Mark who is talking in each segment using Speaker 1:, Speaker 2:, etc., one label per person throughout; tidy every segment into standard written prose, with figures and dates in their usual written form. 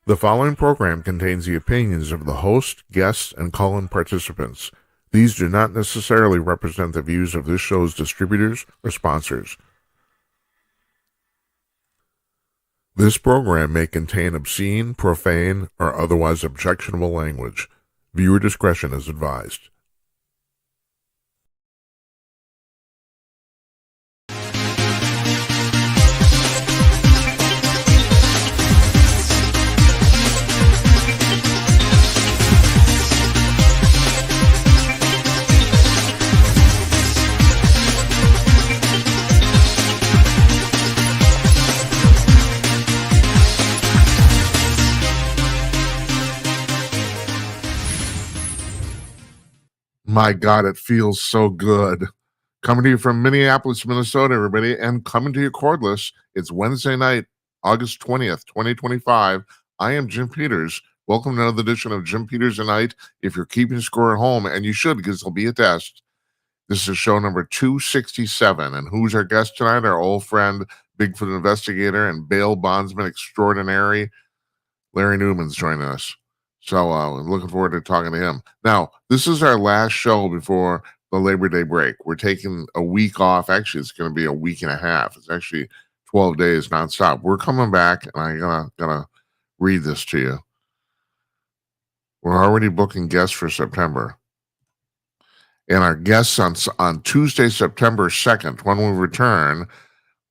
Speaker 1: The following program contains the opinions of the host, guests, and call-in participants. These do not necessarily represent the views of this show's distributors or sponsors. This program may contain obscene, profane, or otherwise objectionable language. Viewer discretion is advised. My God, it feels so good. Coming to you from Minneapolis, Minnesota, everybody, and coming to you cordless. It's Wednesday night, August 20th, 2025. I am Jim Peters. Welcome to another edition of Jim Peters Tonight. If you're keeping score at home, and you should because there'll be a test, this is show number 267. And who's our guest tonight? Our old friend, Bigfoot investigator and bail bondsman extraordinaire, Larry Newman's joining us. So I'm looking forward to talking to him. Now, this is our last show before the Labor Day break. We're taking a week off. Actually, it's going to be a week and a half. It's actually 12 days nonstop. We're coming back, and I'm gonna read this to you. We're already booking guests for September. And our guests on Tuesday, September 2nd, when we return,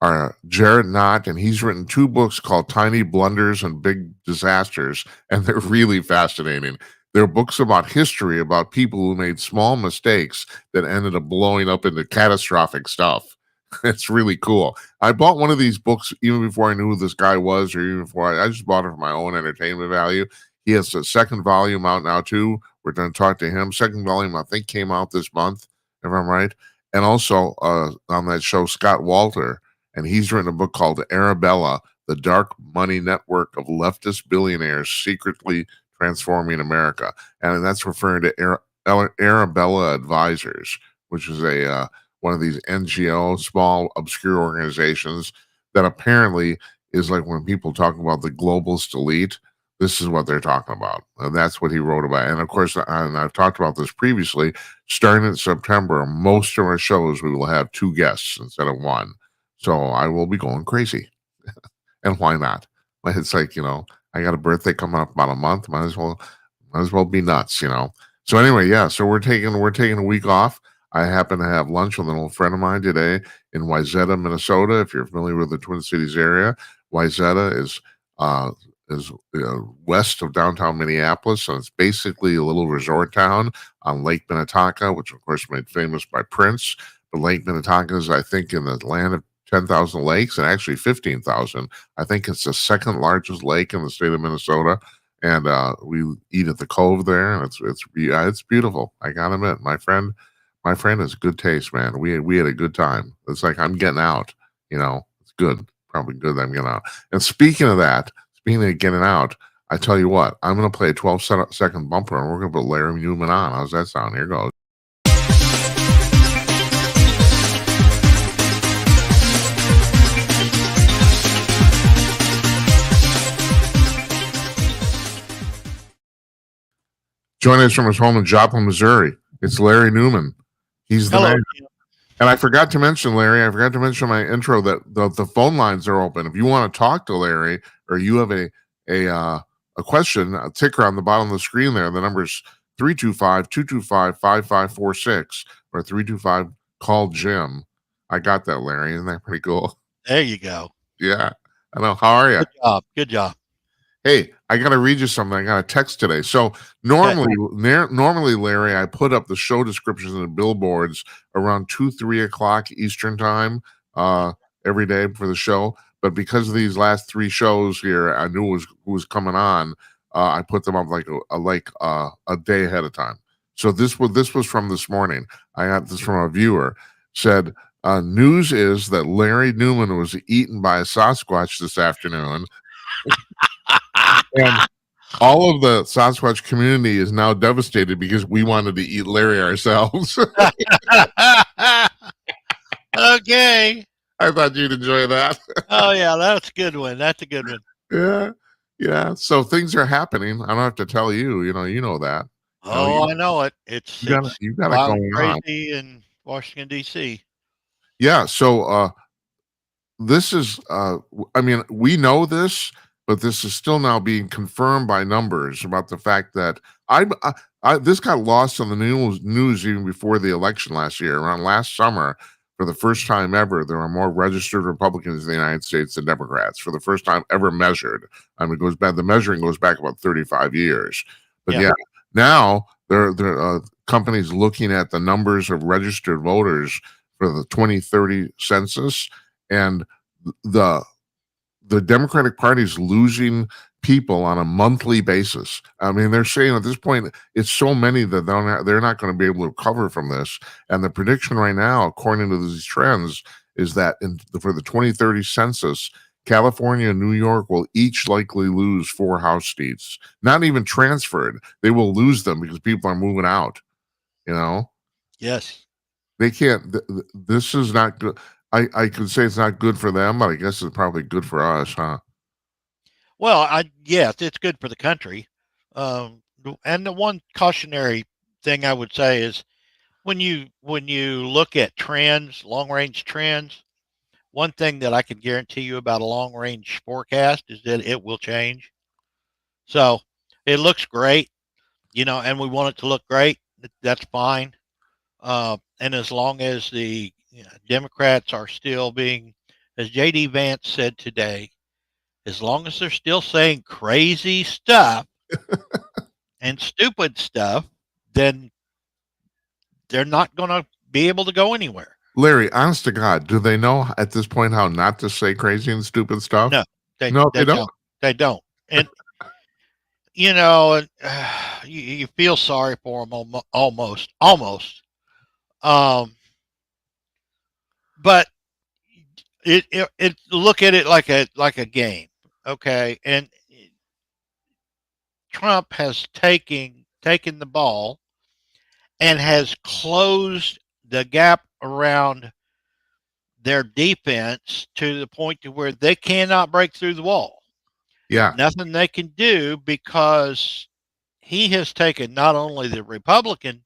Speaker 1: are Jerry Nadler, and he's written two books called Tiny Blunders and Big Disasters, and they're really fascinating. They're books about history, about people who made small mistakes that ended up blowing up into catastrophic stuff. It's really cool. I bought one of these books even before I knew who this guy was, or even before I just bought it for my own entertainment value. He has a second volume out now, too. We're going to talk to him. Second volume, I think, came out this month, if I'm right. And also on that show, Scott Walter. And he's written a book called Arabella, the Dark Money Network of Leftist Billionaires Secretly Transforming America. And that's referring to Arabella Advisors, which is a one of these NGO, small, obscure organizations that apparently is like when people talk about the globalist elite, this is what they're talking about. And that's what he wrote about. And of course, and I've talked about this previously, starting in September, most of our shows, we will have two guests instead of one. So I will be going crazy. And why not? It's like, I got a birthday coming up about a month. Might as well be nuts, So anyway, yeah. So we're taking a week off. I happen to have lunch with an old friend of mine today in Wayzata, Minnesota. If you're familiar with the Twin Cities area, Wayzata is west of downtown Minneapolis, and it's basically a little resort town on Lake Minnetonka, which of course made famous by Prince. But Lake Minnetonka is, I think, in the land of 10,000 lakes, and actually 15,000. I think it's the second largest lake in the state of Minnesota, and we eat at the Cove there, and it's beautiful. I gotta admit, my friend has good taste, man. We had a good time. It's like I'm getting out. It's good, probably good that I'm getting out. And speaking of getting out, I tell you what, I'm gonna play a 12-second bumper, and we're gonna put Larry Newman on. How's that sound? Here goes. Joining us from his home in Joplin, Missouri, it's Larry Newman. He's the man. And I forgot to mention, Larry, in my intro that the phone lines are open. If you want to talk to Larry or you have a question, a ticker on the bottom of the screen there, the number's 325-225-5546 or 325-CALL-JIM. I got that, Larry. Isn't that pretty cool?
Speaker 2: There you go.
Speaker 1: Yeah. I know. How are you?
Speaker 2: Good job.
Speaker 1: Hey, I got to read you something. I got a text today. So normally, Larry, I put up the show descriptions and the billboards around 3 o'clock Eastern time every day for the show. But because of these last three shows here, I knew who was coming on. I put them up like a day ahead of time. So this was from this morning. I got this from a viewer. Said, news is that Larry Newman was eaten by a Sasquatch this afternoon. And all of the Sasquatch community is now devastated because we wanted to eat Larry ourselves.
Speaker 2: Okay.
Speaker 1: I thought you'd enjoy that.
Speaker 2: Oh, yeah, that's a good one. That's a good one.
Speaker 1: Yeah. Yeah, so things are happening. I don't have to tell you, you know that.
Speaker 2: Oh, I know it. It's
Speaker 1: You got it
Speaker 2: wild and
Speaker 1: going on.
Speaker 2: crazy in Washington D.C.
Speaker 1: Yeah, so this is I mean, we know this, but this is still now being confirmed by numbers about the fact that this got lost on the news even before the election last year. Around last summer, for the first time ever, there were more registered Republicans in the United States than Democrats for the first time ever measured. I mean, it goes back. The measuring goes back about 35 years. But
Speaker 2: Yeah.
Speaker 1: yeah, now there are companies looking at the numbers of registered voters for the 2030 census, and the the Democratic Party is losing people on a monthly basis. I mean, they're saying at this point it's so many that they're not going to be able to recover from this. And the prediction right now, according to these trends, is that for the 2030 census, California and New York will each likely lose 4 House seats. Not even transferred; they will lose them because people are moving out. You know,
Speaker 2: Yes.
Speaker 1: they can't. This is not good. I could say it's not good for them, but I guess it's probably good for us, huh?
Speaker 2: Well, yes, it's good for the country. And the one cautionary thing I would say is when you look at trends, long range trends, one thing that I can guarantee you about a long range forecast is that it will change. So it looks great, and we want it to look great. That's fine. And as long as the Democrats are still being, as JD Vance said today, as long as they're still saying crazy stuff and stupid stuff, then they're not going to be able to go anywhere.
Speaker 1: Larry, honest to God, do they know at this point how not to say crazy and stupid stuff?
Speaker 2: No, they
Speaker 1: No, they
Speaker 2: they
Speaker 1: don't.
Speaker 2: don't. They don't. And you feel sorry for them almost. Um, but it look at it like a game, okay? And Trump has taken the ball and has closed the gap around their defense to the point to where they cannot break through the wall.
Speaker 1: Yeah.
Speaker 2: Nothing they can do because he has taken not only the Republican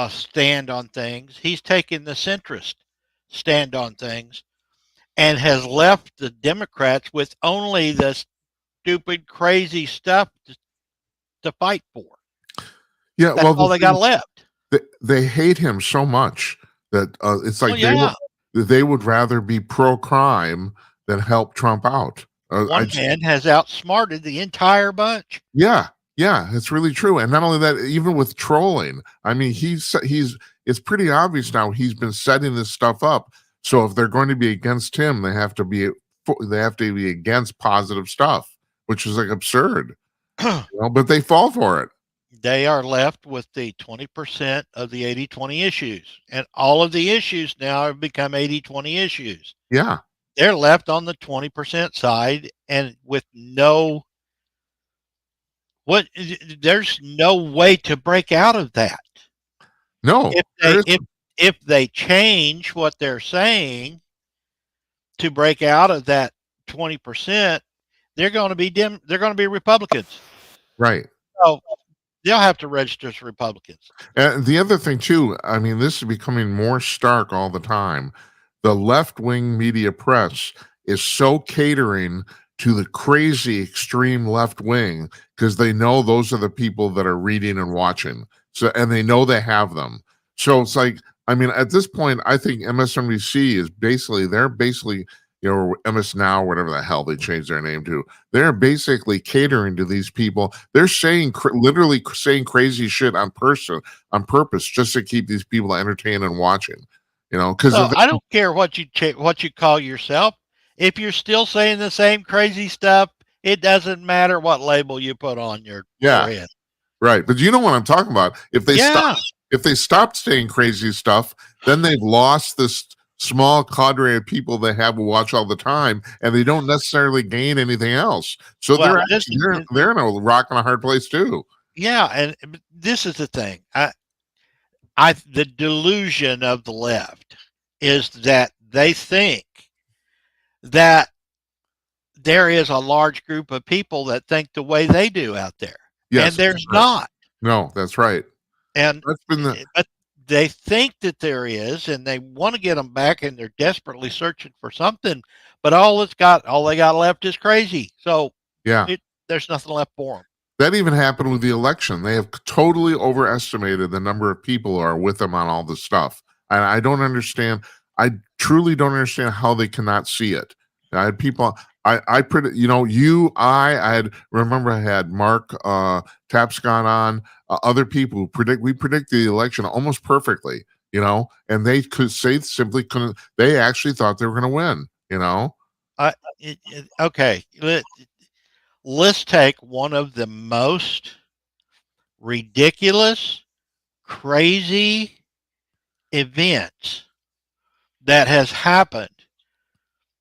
Speaker 2: stand on things, he's taken the centrist stand on things and has left the Democrats with only the stupid, crazy stuff to fight for.
Speaker 1: Yeah.
Speaker 2: That's
Speaker 1: Well,
Speaker 2: all they got left.
Speaker 1: they hate him so much that it's
Speaker 2: Well,
Speaker 1: like
Speaker 2: yeah.
Speaker 1: they would rather be pro crime than help Trump out.
Speaker 2: One man has outsmarted the entire bunch.
Speaker 1: Yeah, yeah, it's really true. And not only that, even with trolling, I mean, he's it's pretty obvious now he's been setting this stuff up. So if they're going to be against him, they have to be against positive stuff, which is like absurd. But they fall for it.
Speaker 2: They are left with the 20% of the 80-20 issues. And all of the issues now have become 80-20 issues.
Speaker 1: Yeah.
Speaker 2: They're left on the 20% side and with there's no way to break out of that.
Speaker 1: No,
Speaker 2: If
Speaker 1: there
Speaker 2: they
Speaker 1: is.
Speaker 2: if they change what they're saying to break out of that 20%, they're going to be they're going to be Republicans.
Speaker 1: Right.
Speaker 2: So they'll have to register as Republicans.
Speaker 1: And the other thing too, I mean, this is becoming more stark all the time. The left-wing media press is so catering to the crazy extreme left wing because they know those are the people that are reading and watching. So and they know they have them. So it's like, I mean, at this point, I think MSNBC is they're basically, or MS Now, whatever the hell they changed their name to. They're basically catering to these people. They're saying literally saying crazy shit on purpose just to keep these people entertained and watching. Because
Speaker 2: So I don't care what you call yourself. If you're still saying the same crazy stuff, it doesn't matter what label you put on your
Speaker 1: yeah,
Speaker 2: forehead.
Speaker 1: right. But you know what I'm talking about.
Speaker 2: Yeah.
Speaker 1: If they stop saying crazy stuff, then they've lost this small cadre of people they have who watch all the time, and they don't necessarily gain anything else. So
Speaker 2: Well,
Speaker 1: they're in a rock and a hard place too.
Speaker 2: yeah, and this is the thing. The delusion of the left is that they think that there is a large group of people that think the way they do out there.
Speaker 1: Yes,
Speaker 2: And there's
Speaker 1: right.
Speaker 2: not.
Speaker 1: No, that's right.
Speaker 2: And
Speaker 1: That's been the
Speaker 2: but they think that there is, and they want to get them back, and they're desperately searching for something. But all they got left is crazy. So
Speaker 1: yeah.
Speaker 2: there's nothing left for them.
Speaker 1: That even happened with the election. They have totally overestimated the number of people who are with them on all this stuff. And I don't understand. I truly don't understand how they cannot see it. I had people. I predict. You know, I had remember I had Mark Tapscott on. Other people who predict. We predict the election almost perfectly. You know, and they could say simply couldn't. They actually thought they were going to win. You know.
Speaker 2: Okay. Let's take one of the most ridiculous, crazy events that has happened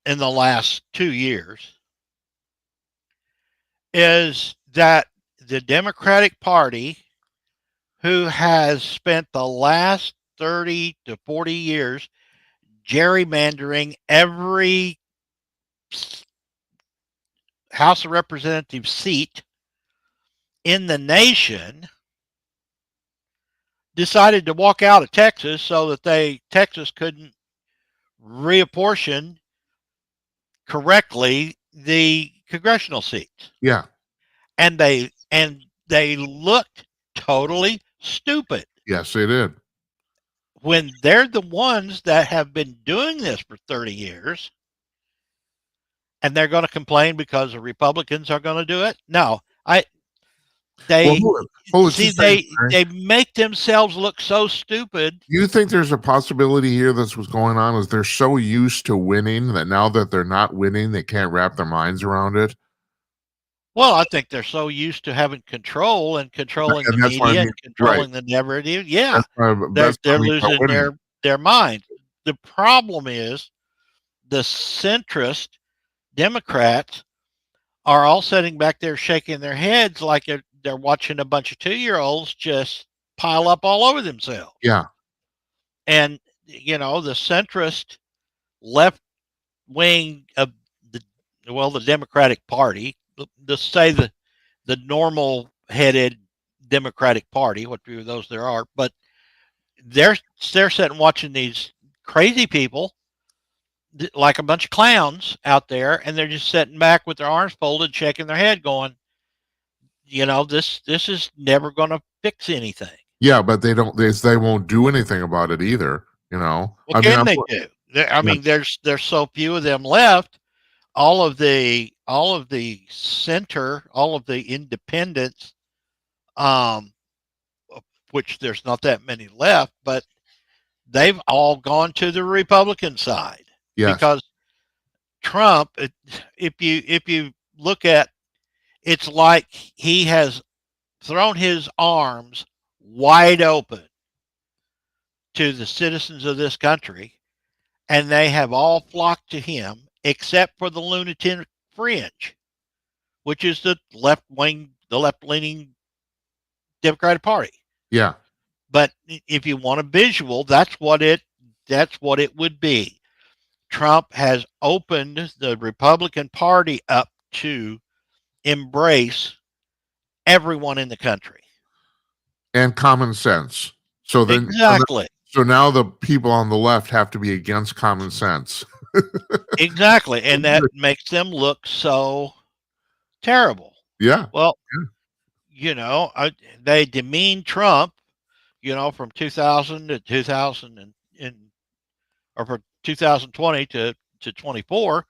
Speaker 2: in the last 2 years is that the Democratic Party, who has spent the last 30 to 40 years gerrymandering every House of Representatives seat in the nation, decided to walk out of Texas so that Texas couldn't reapportion correctly the congressional seats.
Speaker 1: Yeah.
Speaker 2: And they looked totally stupid.
Speaker 1: Yes, they did.
Speaker 2: When they're the ones that have been doing this for 30 years, and they're going to complain because the Republicans are going to do it. No, they make themselves look so stupid.
Speaker 1: Do you think there's a possibility here that's what's going on is they're so used to winning that now that they're not winning, they can't wrap their minds around it?
Speaker 2: Well, I think they're so used to having control and controlling the media and controlling the narrative. Yeah, they're losing their mind. The problem is the centrist Democrats are all sitting back there shaking their heads like they're watching a bunch of 2-year-olds just pile up all over themselves.
Speaker 1: Yeah.
Speaker 2: And, you know, the centrist left wing of the Democratic Party, let's say the normal headed Democratic Party, what few of those there are, but they're sitting watching these crazy people like a bunch of clowns out there, and they're just sitting back with their arms folded, shaking their head, going, you know, this is never going to fix anything.
Speaker 1: Yeah, but they won't do anything about it either. You know,
Speaker 2: what can they do? I mean, there's so few of them left. All of the center, all of the independents, which there's not that many left, but they've all gone to the Republican side.
Speaker 1: Yes.
Speaker 2: Because Trump, if you look at, it's like he has thrown his arms wide open to the citizens of this country, and they have all flocked to him except for the lunatic fringe, which is the left-leaning Democratic Party.
Speaker 1: Yeah.
Speaker 2: But if you want a visual, that's what it would be. Trump has opened the Republican Party up to embrace everyone in the country.
Speaker 1: And common sense. So then
Speaker 2: exactly.
Speaker 1: So now the people on the left have to be against common sense.
Speaker 2: Exactly. And that makes them look so terrible.
Speaker 1: Yeah.
Speaker 2: Well, you know, they demeaned Trump, you know, from 2000 to 2000 or from 2020 to 24,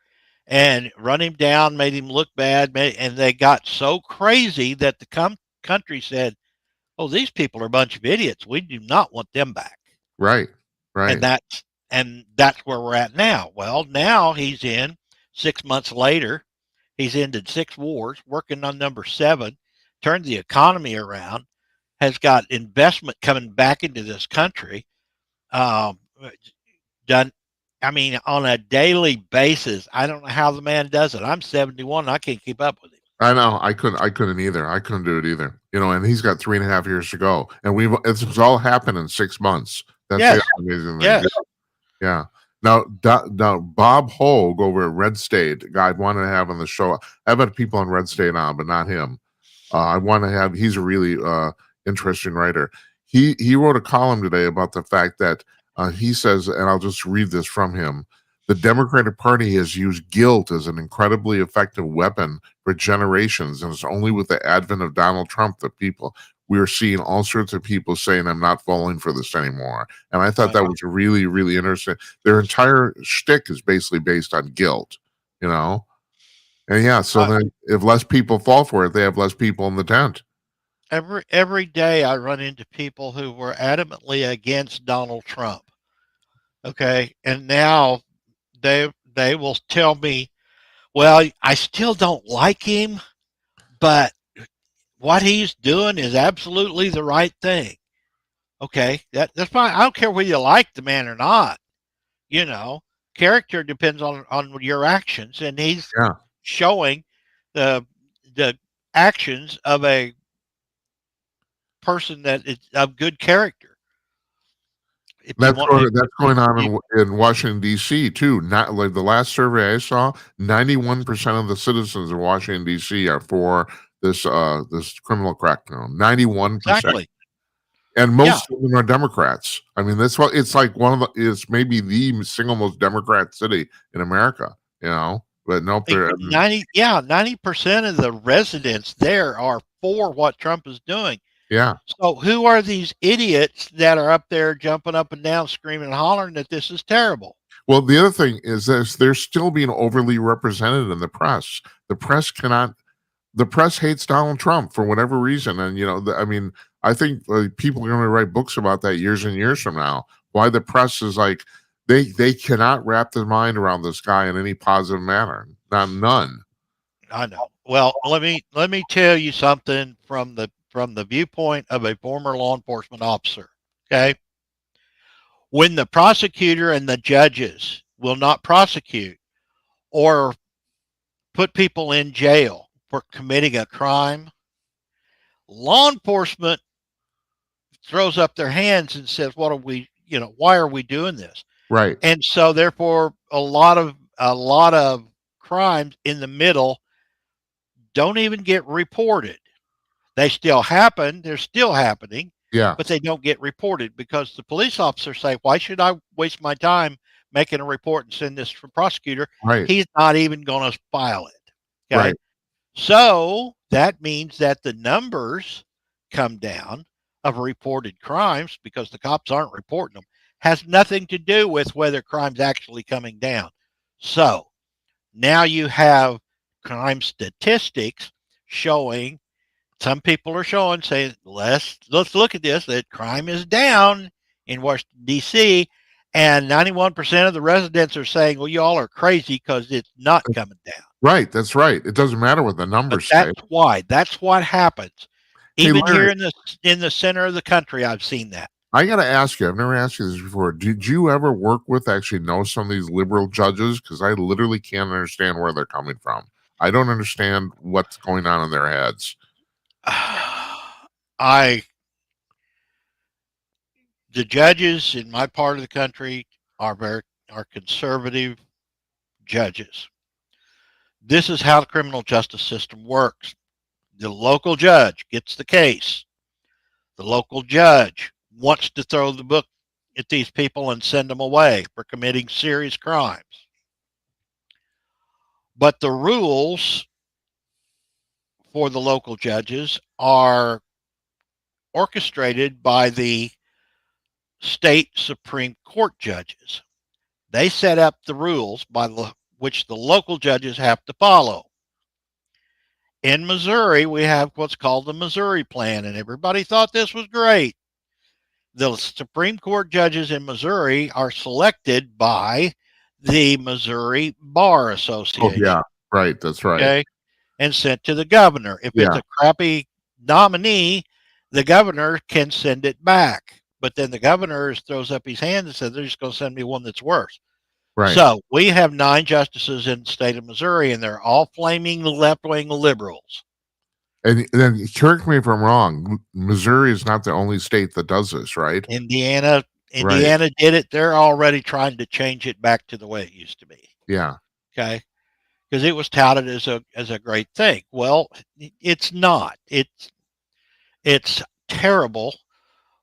Speaker 2: and run him down, made him look bad, and they got so crazy that the country said, "Oh, these people are a bunch of idiots. We do not want them back."
Speaker 1: Right.
Speaker 2: And that's where we're at now. Well, now he's in 6 months later. He's ended 6 wars, working on number 7, turned the economy around, has got investment coming back into this country. Done. I mean, on a daily basis. I don't know how the man does it. I'm 71. And I can't keep up with him.
Speaker 1: I know. I couldn't either. I couldn't do it either. You know, and he's got 3.5 years to go. And it's all happened in 6 months. That's the amazing thing.
Speaker 2: Yes.
Speaker 1: Yeah. Now, Bob Hogue over at Red State, a guy I wanted to have on the show. I've had people on Red State on, but not him. I want to have. He's a really interesting writer. He wrote a column today about the fact that he says, and I'll just read this from him. The Democratic Party has used guilt as an incredibly effective weapon for generations, and it's only with the advent of Donald Trump that we are seeing all sorts of people saying, "I'm not falling for this anymore." And I thought that was really, really interesting. Their entire shtick is basically based on guilt, you know. And yeah, so then if less people fall for it, they have less people in the tent.
Speaker 2: Every day I run into people who were adamantly against Donald Trump. Okay, and now they will tell me, well, I still don't like him, but what he's doing is absolutely the right thing. Okay, that's fine. I don't care whether you like the man or not. You know, character depends on your actions, and he's showing the actions of a person that is of good character.
Speaker 1: That's going on in Washington D.C. too. Not like the last survey I saw, 91% of the citizens of Washington D.C. are for this criminal crackdown. 91%.
Speaker 2: Exactly.
Speaker 1: And most of them are Democrats. I mean, that's what it's like. It's maybe the single most Democrat city in America. You know, but nope,
Speaker 2: 90% of the residents there are for what Trump is doing.
Speaker 1: Yeah.
Speaker 2: So who are these idiots that are up there jumping up and down, screaming and hollering that this is terrible?
Speaker 1: Well, the other thing is this: they're still being overly represented in the press. The press hates Donald Trump for whatever reason. And, you know, I mean, I think people are going to write books about that years and years from now. Why the press is like, they cannot wrap their mind around this guy in any positive manner. None.
Speaker 2: I know. Well, let me tell you something from the viewpoint of a former law enforcement officer. Okay. When the prosecutor and the judges will not prosecute or put people in jail for committing a crime, law enforcement throws up their hands and says, why are we doing this?
Speaker 1: Right.
Speaker 2: And so therefore a lot of crimes in the middle don't even get reported. They still happen. They're still happening.
Speaker 1: Yeah.
Speaker 2: But they don't get reported because the police officers say, why should I waste my time making a report and send this for prosecutor?
Speaker 1: Right.
Speaker 2: He's not even going to file it. Okay.
Speaker 1: Right.
Speaker 2: So that means that the numbers come down of reported crimes because the cops aren't reporting them. Has nothing to do with whether crime's actually coming down. So now you have crime statistics showing, some people are showing, saying, let's look at this, that crime is down in Washington, D.C., and 91% of the residents are saying, well, you all are crazy because it's not coming down.
Speaker 1: Right. That's right. It doesn't matter what the numbers say.
Speaker 2: That's why. That's what happens. Even here in the center of the country, I've seen that.
Speaker 1: I got to ask you, I've never asked you this before. Did you ever work with, actually know some of these liberal judges? Because I literally can't understand where they're coming from. I don't understand what's going on in their heads.
Speaker 2: The judges in my part of the country are conservative judges. This is how the criminal justice system works. The local judge gets the case. The local judge wants to throw the book at these people and send them away for committing serious crimes. But the rules for the local judges are orchestrated by the state Supreme Court judges. They set up the rules by which the local judges have to follow. In Missouri, we have what's called the Missouri Plan, and everybody thought this was great. The Supreme Court judges in Missouri are selected by the Missouri Bar Association.
Speaker 1: Oh, yeah, right. That's right.
Speaker 2: Okay, and sent to the governor. If it's a crappy nominee, the governor can send it back. But then the governor throws up his hand and says, they're just going to send me one that's worse.
Speaker 1: Right.
Speaker 2: So we have 9 justices in the state of Missouri, and they're all flaming left-wing liberals.
Speaker 1: And then, correct me if I'm wrong, Missouri is not the only state that does this, right?
Speaker 2: Indiana
Speaker 1: Right.
Speaker 2: Indiana did it. They're already trying to change it back to the way it used to be.
Speaker 1: Yeah.
Speaker 2: Okay. Because it was touted as a great thing. Well, it's not. It's terrible.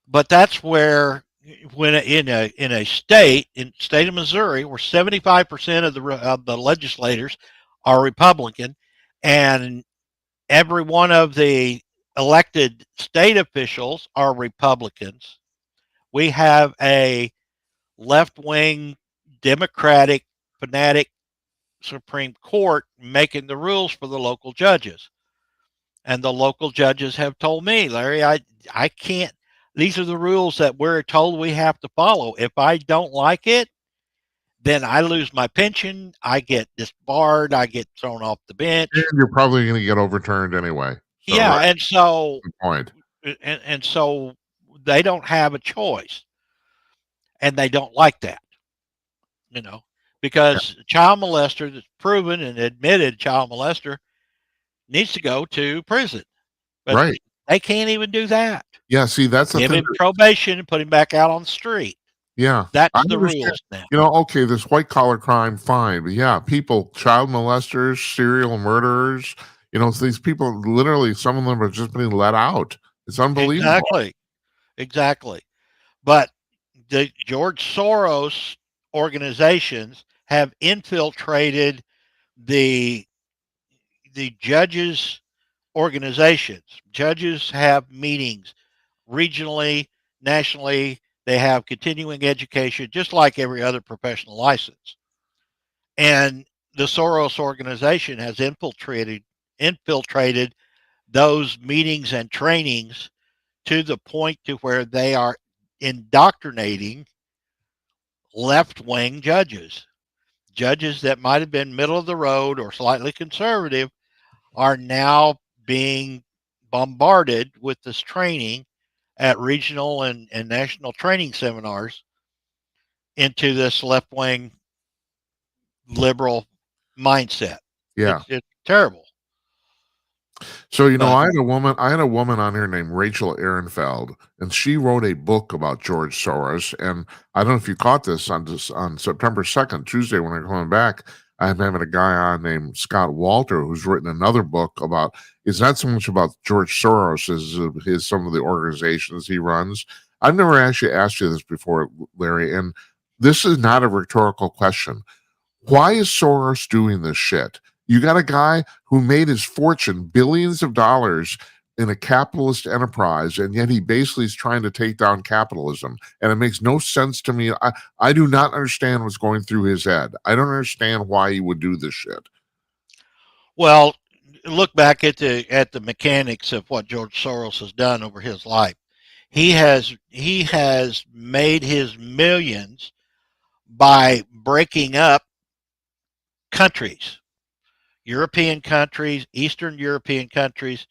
Speaker 2: But that's where when in a state in state of Missouri where 75% of the legislators are Republican, and every one of the elected state officials are Republicans, we have a left wing Democratic fanatic Supreme Court making the rules for the local judges. And the local judges have told me, Larry, I can't, these are the rules that we're told we have to follow. If I don't like it, then I lose my pension, I get disbarred, I get thrown off the
Speaker 1: And
Speaker 2: bench.
Speaker 1: you're probably going to get overturned anyway. So,
Speaker 2: Yeah,
Speaker 1: right.
Speaker 2: and so
Speaker 1: Good point.
Speaker 2: and so they don't have a choice, and they don't like that, you know,
Speaker 1: Yeah.
Speaker 2: because a child molester that's proven and admitted child molester needs to go to prison, but
Speaker 1: Right.
Speaker 2: they can't even do that.
Speaker 1: Yeah. See, that's the
Speaker 2: Give
Speaker 1: thing.
Speaker 2: him probation and put him back out on the street.
Speaker 1: Yeah. I
Speaker 2: That's the
Speaker 1: understand.
Speaker 2: rules now.
Speaker 1: Okay, this white collar crime, fine. But yeah, people, child molesters, serial murderers, these people literally, some of them are just being let out. It's unbelievable.
Speaker 2: Exactly. Exactly. But the George Soros organizations have infiltrated the judges' organizations. Judges have meetings regionally, nationally. They have continuing education, just like every other professional license. And the Soros organization has infiltrated those meetings and trainings to the point to where they are indoctrinating left-wing judges that might have been middle of the road or slightly conservative are now being bombarded with this training at regional and national training seminars into this left-wing liberal mindset.
Speaker 1: Yeah.
Speaker 2: It's terrible.
Speaker 1: So,
Speaker 2: But
Speaker 1: I had a woman on here named Rachel Ehrenfeld, and she wrote a book about George Soros. And I don't know if you caught this on September 2nd, Tuesday, when I'm coming back. I'm having a guy on named Scott Walter who's written another book about, it's not so much about George Soros as his some of the organizations he runs. I've never actually asked you this before, Larry, and this is not a rhetorical question. Why is Soros doing this shit? You got a guy who made his fortune, billions of dollars in a capitalist enterprise, and yet he basically is trying to take down capitalism. And it makes no sense to me. I do not understand what's going through his head. I don't understand why he would do this shit.
Speaker 2: well, look back at the mechanics of what George Soros has done over his life. He has made his millions by breaking up countries, European countries, Eastern European countries.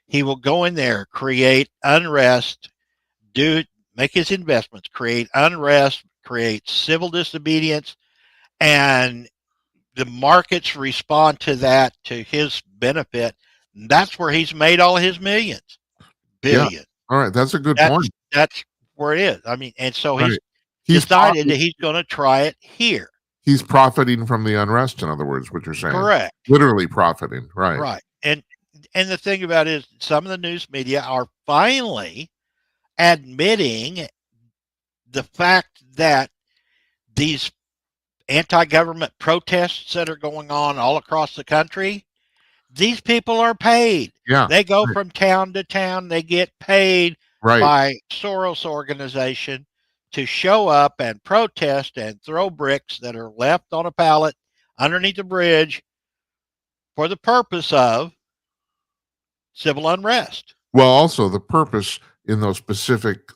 Speaker 2: He will go in there, create unrest, make his investments, create unrest, create civil disobedience, and the markets respond to that to his benefit. And that's where he's made all his millions,
Speaker 1: Yeah.
Speaker 2: billion.
Speaker 1: All right. That's a good
Speaker 2: That's
Speaker 1: point.
Speaker 2: that's where it is. I mean, and so
Speaker 1: Right.
Speaker 2: he's
Speaker 1: He's
Speaker 2: decided
Speaker 1: profiting,
Speaker 2: that he's going to try it here.
Speaker 1: he's profiting from the unrest, in other words, what you're saying.
Speaker 2: Correct.
Speaker 1: Literally profiting. Right.
Speaker 2: Right. And the thing about it is some of the news media are finally admitting the fact that these anti-government protests that are going on all across the country, these people are paid.
Speaker 1: Yeah.
Speaker 2: They go
Speaker 1: Right.
Speaker 2: from town to town. They get paid
Speaker 1: Right.
Speaker 2: by Soros organization to show up and protest and throw bricks that are left on a pallet underneath the bridge for the purpose of civil unrest.
Speaker 1: Well, also the purpose in those specific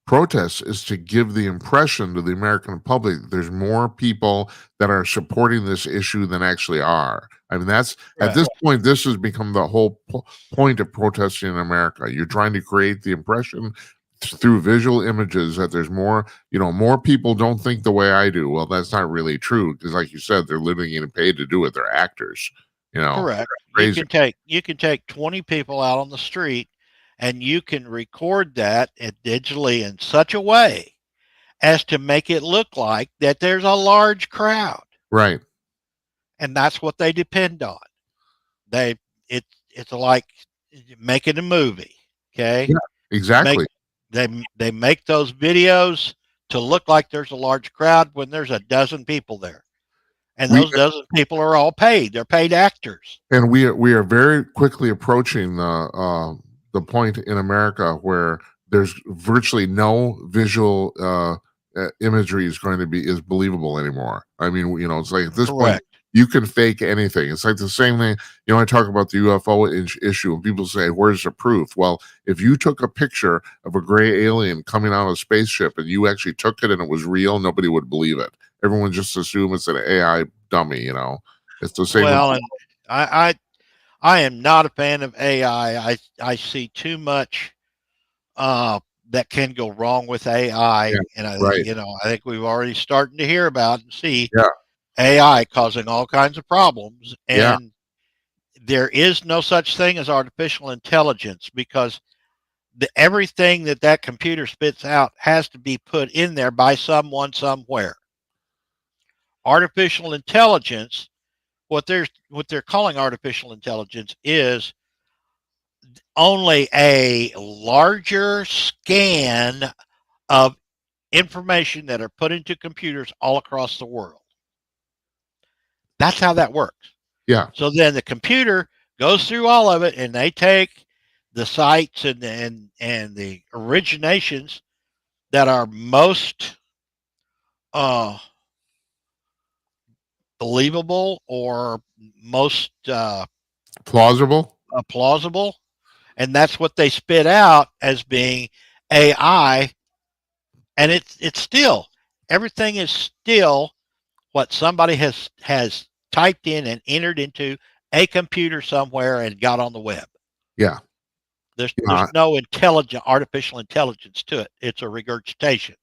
Speaker 1: protests is to give the impression to the American public that there's more people that are supporting this issue than actually are. I mean, that's at this point, this has become the whole point of protesting in America. You're trying to create the impression through visual images that there's more people don't think the way I do. Well, that's not really true because, like you said, they're literally getting paid to do it. They're actors.
Speaker 2: Correct.
Speaker 1: Crazy.
Speaker 2: You can take 20 people out on the street and you can record that digitally in such a way as to make it look like that there's a large crowd,
Speaker 1: Right.
Speaker 2: and that's what they depend on. They it's like making a movie. Okay,
Speaker 1: Yeah.
Speaker 2: make
Speaker 1: Exactly.
Speaker 2: they make those videos to look like there's a large crowd when there's a dozen people there, and
Speaker 1: We
Speaker 2: those dozen people are all paid. They're paid actors.
Speaker 1: and we are very quickly approaching the point in America where there's virtually no visual imagery is believable anymore. I mean, it's like at this point
Speaker 2: Correct.
Speaker 1: you can fake anything. It's like the same thing. I talk about the UFO issue, and people say, "Where's the proof?" Well, if you took a picture of a gray alien coming out of a spaceship and you actually took it and it was real, nobody would believe it. Everyone just assume it's an AI dummy. It's the same with
Speaker 2: Well, and I I am not a fan of AI. I see too much that can go wrong with
Speaker 1: yeah,
Speaker 2: AI, and
Speaker 1: right.
Speaker 2: I think we've already starting to hear about and see
Speaker 1: Yeah.
Speaker 2: AI causing all kinds of problems.
Speaker 1: Yeah.
Speaker 2: And there is no such thing as artificial intelligence because everything that computer spits out has to be put in there by someone somewhere. Artificial intelligence, what they're calling artificial intelligence, is only a larger scan of information that are put into computers all across the world. That's how that works.
Speaker 1: Yeah.
Speaker 2: So then the computer goes through all of it, and they take the sites and the originations that are most uh, believable or most
Speaker 1: Plausible.
Speaker 2: plausible, and that's what they spit out as being AI. And it's still, everything is still what somebody has typed in and entered into a computer somewhere and got on the web.
Speaker 1: Yeah.
Speaker 2: There's
Speaker 1: Yeah.
Speaker 2: no artificial intelligence to it. It's a regurgitation.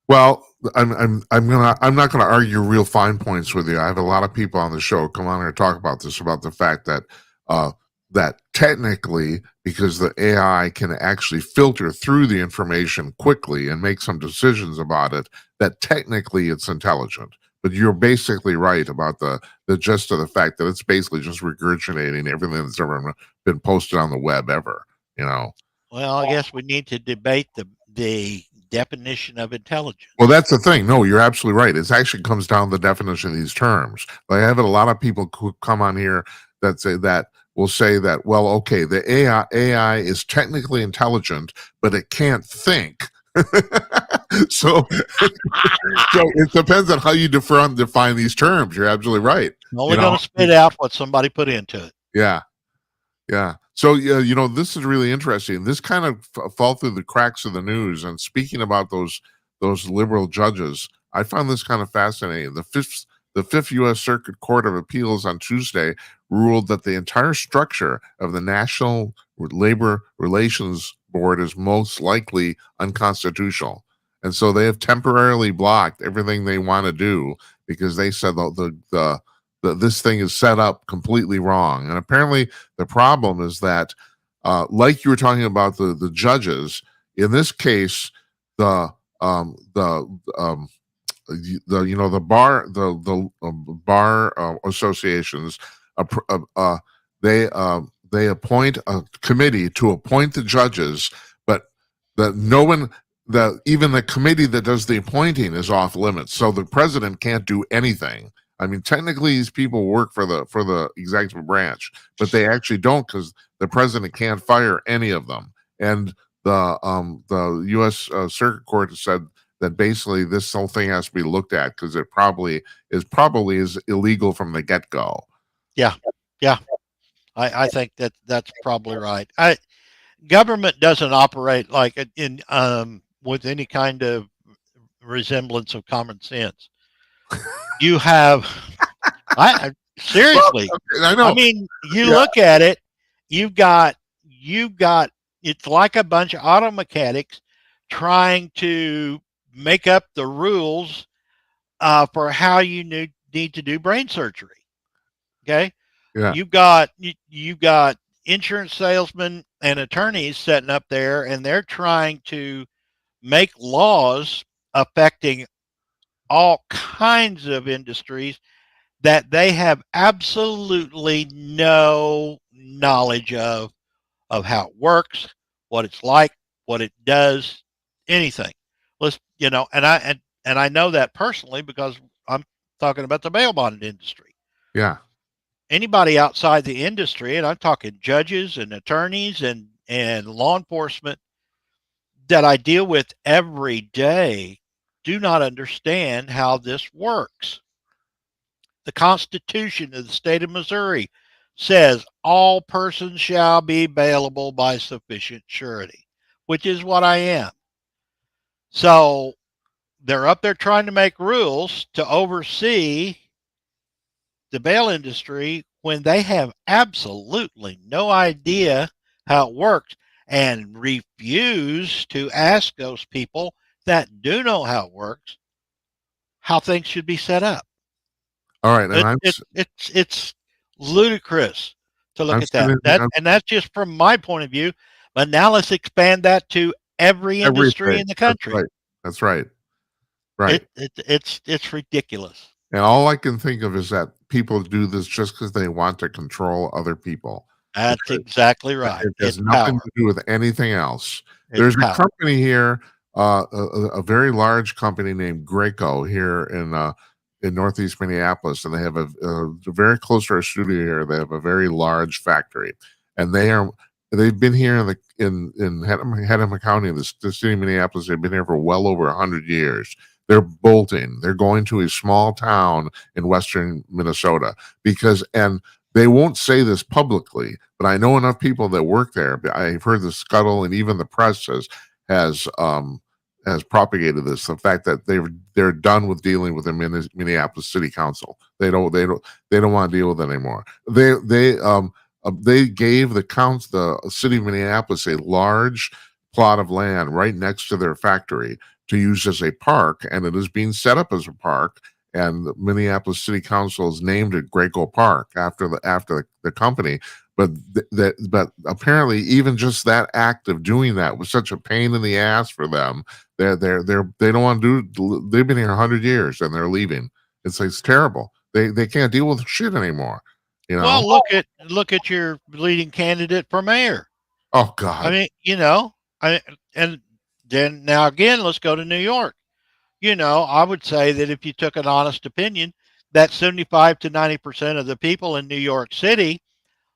Speaker 1: Well, I'm not gonna argue real fine points with you. I have a lot of people on the show come on here and talk about this, about the fact that uh that technically, because the AI can actually filter through the information quickly and make some decisions about it, that technically it's intelligent. But you're basically right about the gist of the fact that it's basically just regurgitating everything that's ever been posted on the web ever.
Speaker 2: Well, I guess we need to debate the definition of intelligence.
Speaker 1: Well, that's the thing. No, you're absolutely right. It actually comes down to the definition of these terms. Like I have a lot of people who come on here that will say that, well, okay, the AI is technically intelligent, but it can't think. so, so it depends on how you define these terms. You're absolutely right.
Speaker 2: Only going to spit out what somebody put into it.
Speaker 1: Yeah. Yeah. So, yeah, this is really interesting. This kind of fall through the cracks of the news. And speaking about those liberal judges, I found this kind of fascinating. The fifth U.S. Circuit Court of Appeals on Tuesday ruled that the entire structure of the National Labor Relations Board is most likely unconstitutional. And so they have temporarily blocked everything they want to do because they said this thing is set up completely wrong. And apparently the problem is that, like you were talking about the judges, in this case, the bar associations, they appoint a committee to appoint the judges, but that no one the even the committee that does the appointing is off limits. So the president can't do anything. I mean, technically, these people work for the executive branch, but they actually don't because the president can't fire any of them. And the U.S. Circuit Court said that basically this whole thing has to be looked at because it probably is illegal from the get go.
Speaker 2: Yeah, yeah. I think that's probably right. Government doesn't operate like in with any kind of resemblance of common sense. You have, I seriously.
Speaker 1: Well, I know.
Speaker 2: I mean, you look at it. You've got. It's like a bunch of auto mechanics trying to make up the rules for how you need to do brain surgery. Okay.
Speaker 1: Yeah.
Speaker 2: You've got insurance salesmen and attorneys sitting up there, and they're trying to make laws affecting all kinds of industries that they have absolutely no knowledge of how it works, what it's like, what it does, anything. Let's and I know that personally because I'm talking about the bail bond industry.
Speaker 1: Yeah.
Speaker 2: Anybody outside the industry, and I'm talking judges and attorneys and law enforcement that I deal with every day, do not understand how this works. The Constitution of the state of Missouri says all persons shall be bailable by sufficient surety, which is what I am. So they're up there trying to make rules to oversee the bail industry when they have absolutely no idea how it works and refuse to ask those people that do know how it works how things should be set up.
Speaker 1: All right, and
Speaker 2: It's ludicrous to look
Speaker 1: I'm
Speaker 2: at that.
Speaker 1: sitting
Speaker 2: And that's just from my point of view. But now let's expand that to every industry
Speaker 1: everything.
Speaker 2: in the
Speaker 1: That's
Speaker 2: country.
Speaker 1: right. That's right. Right.
Speaker 2: It's ridiculous.
Speaker 1: And all I can think of is that people do this just because they want to control other people.
Speaker 2: That's exactly right.
Speaker 1: It has
Speaker 2: It's
Speaker 1: nothing
Speaker 2: power.
Speaker 1: to do with anything else.
Speaker 2: It's
Speaker 1: There's a
Speaker 2: power.
Speaker 1: company here, a very large company named Graco here in Northeast Minneapolis, and they have a very close to our studio here. They have a very large factory, and they've been here in Hennepin County, the city of Minneapolis. They've been here for well over 100 years. They're bolting. They're going to a small town in western Minnesota and they won't say this publicly, but I know enough people that work there. I've heard the scuttle, and even the press has propagated this. The fact that they're done with dealing with the Minneapolis City Council. They don't want to deal with it anymore. They gave the city of Minneapolis a large plot of land right next to their factory to use as a park, and it is being set up as a park. And the Minneapolis City Council has named it Graco Park after the company. But but apparently, even just that act of doing that was such a pain in the ass for them. They don't want to do. They've been here 100 years and they're leaving. It's terrible. They can't deal with shit anymore. You know.
Speaker 2: Well, look at your leading candidate for mayor.
Speaker 1: Oh
Speaker 2: I
Speaker 1: God.
Speaker 2: mean, and then now again, let's go to New York. I would say that if you took an honest opinion, that 75 to 90% of the people in New York City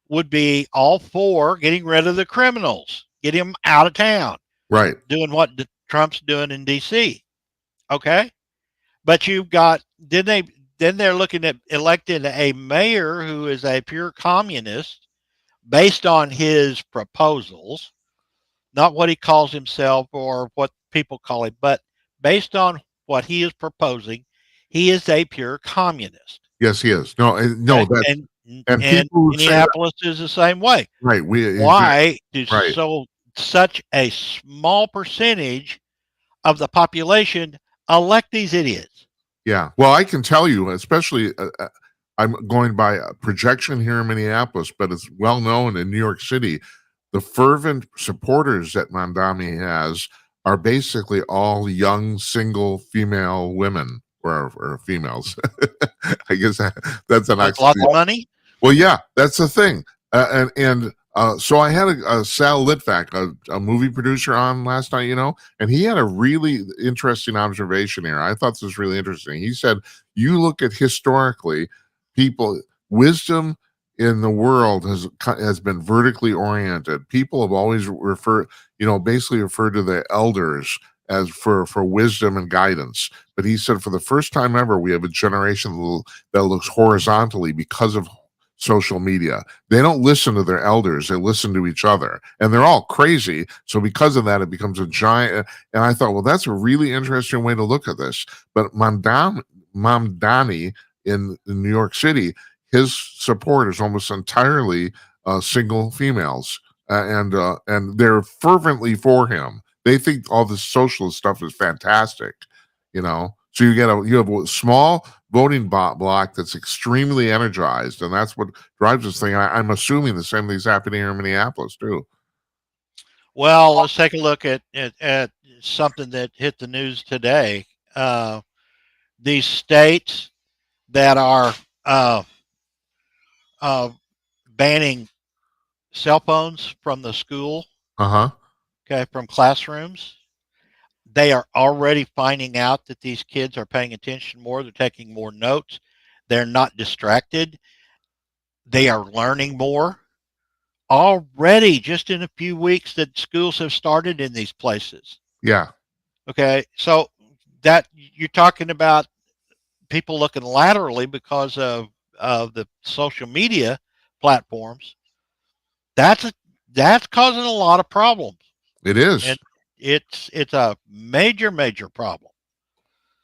Speaker 2: would be all for getting rid of the criminals, getting them out of town,
Speaker 1: Right.
Speaker 2: doing what Trump's doing in D.C. Okay, but you've got then they're looking at electing a mayor who is a pure communist based on his proposals, not what he calls himself or what people call him, but based on what he is proposing, he is a pure communist.
Speaker 1: Yes, he is. No, no.
Speaker 2: Okay?
Speaker 1: That's and
Speaker 2: And
Speaker 1: people who say that.
Speaker 2: Minneapolis is the same way.
Speaker 1: Right.
Speaker 2: Why do
Speaker 1: Right.
Speaker 2: such a small percentage of the population elect these idiots?
Speaker 1: Yeah. Well, I can tell you, especially I'm going by a projection here in Minneapolis, but it's well known in New York City. The fervent supporters that Mandami has are basically all young, single female women or females. I guess that's an
Speaker 2: With lots of money?
Speaker 1: Well, yeah, that's the thing. So I had a Sal Litvak, a movie producer, on last night, and he had a really interesting observation here. I thought this was really interesting. He said, you look at historically, wisdom in the world has been vertically oriented. People have always basically referred to the elders as for wisdom and guidance. But he said, for the first time ever, we have a generation that looks horizontally because of social media. They don't listen to their elders, they listen to each other, and they're all crazy. So because of that, it becomes a giant. And I thought, well, that's a really interesting way to look at this. But Mamdani in New York City, his support is almost entirely single females, and they're fervently for him. They think all this socialist stuff is fantastic, So you have a small voting block that's extremely energized, and that's what drives this thing. I'm assuming the same thing's happening here in Minneapolis too.
Speaker 2: Well, let's take a look at something that hit the news today. these states that are uh, uh, banning cell phones from the school,
Speaker 1: Uh-huh.
Speaker 2: okay, from classrooms. They are already finding out that these kids are paying attention more. They're taking more notes. They're not distracted. They are learning more already just in a few weeks that schools have started in these places.
Speaker 1: Yeah.
Speaker 2: Okay. So that you're talking about people looking laterally because of the social media platforms. That's a, that's causing a lot of problems.
Speaker 1: It is.
Speaker 2: And it's a major problem.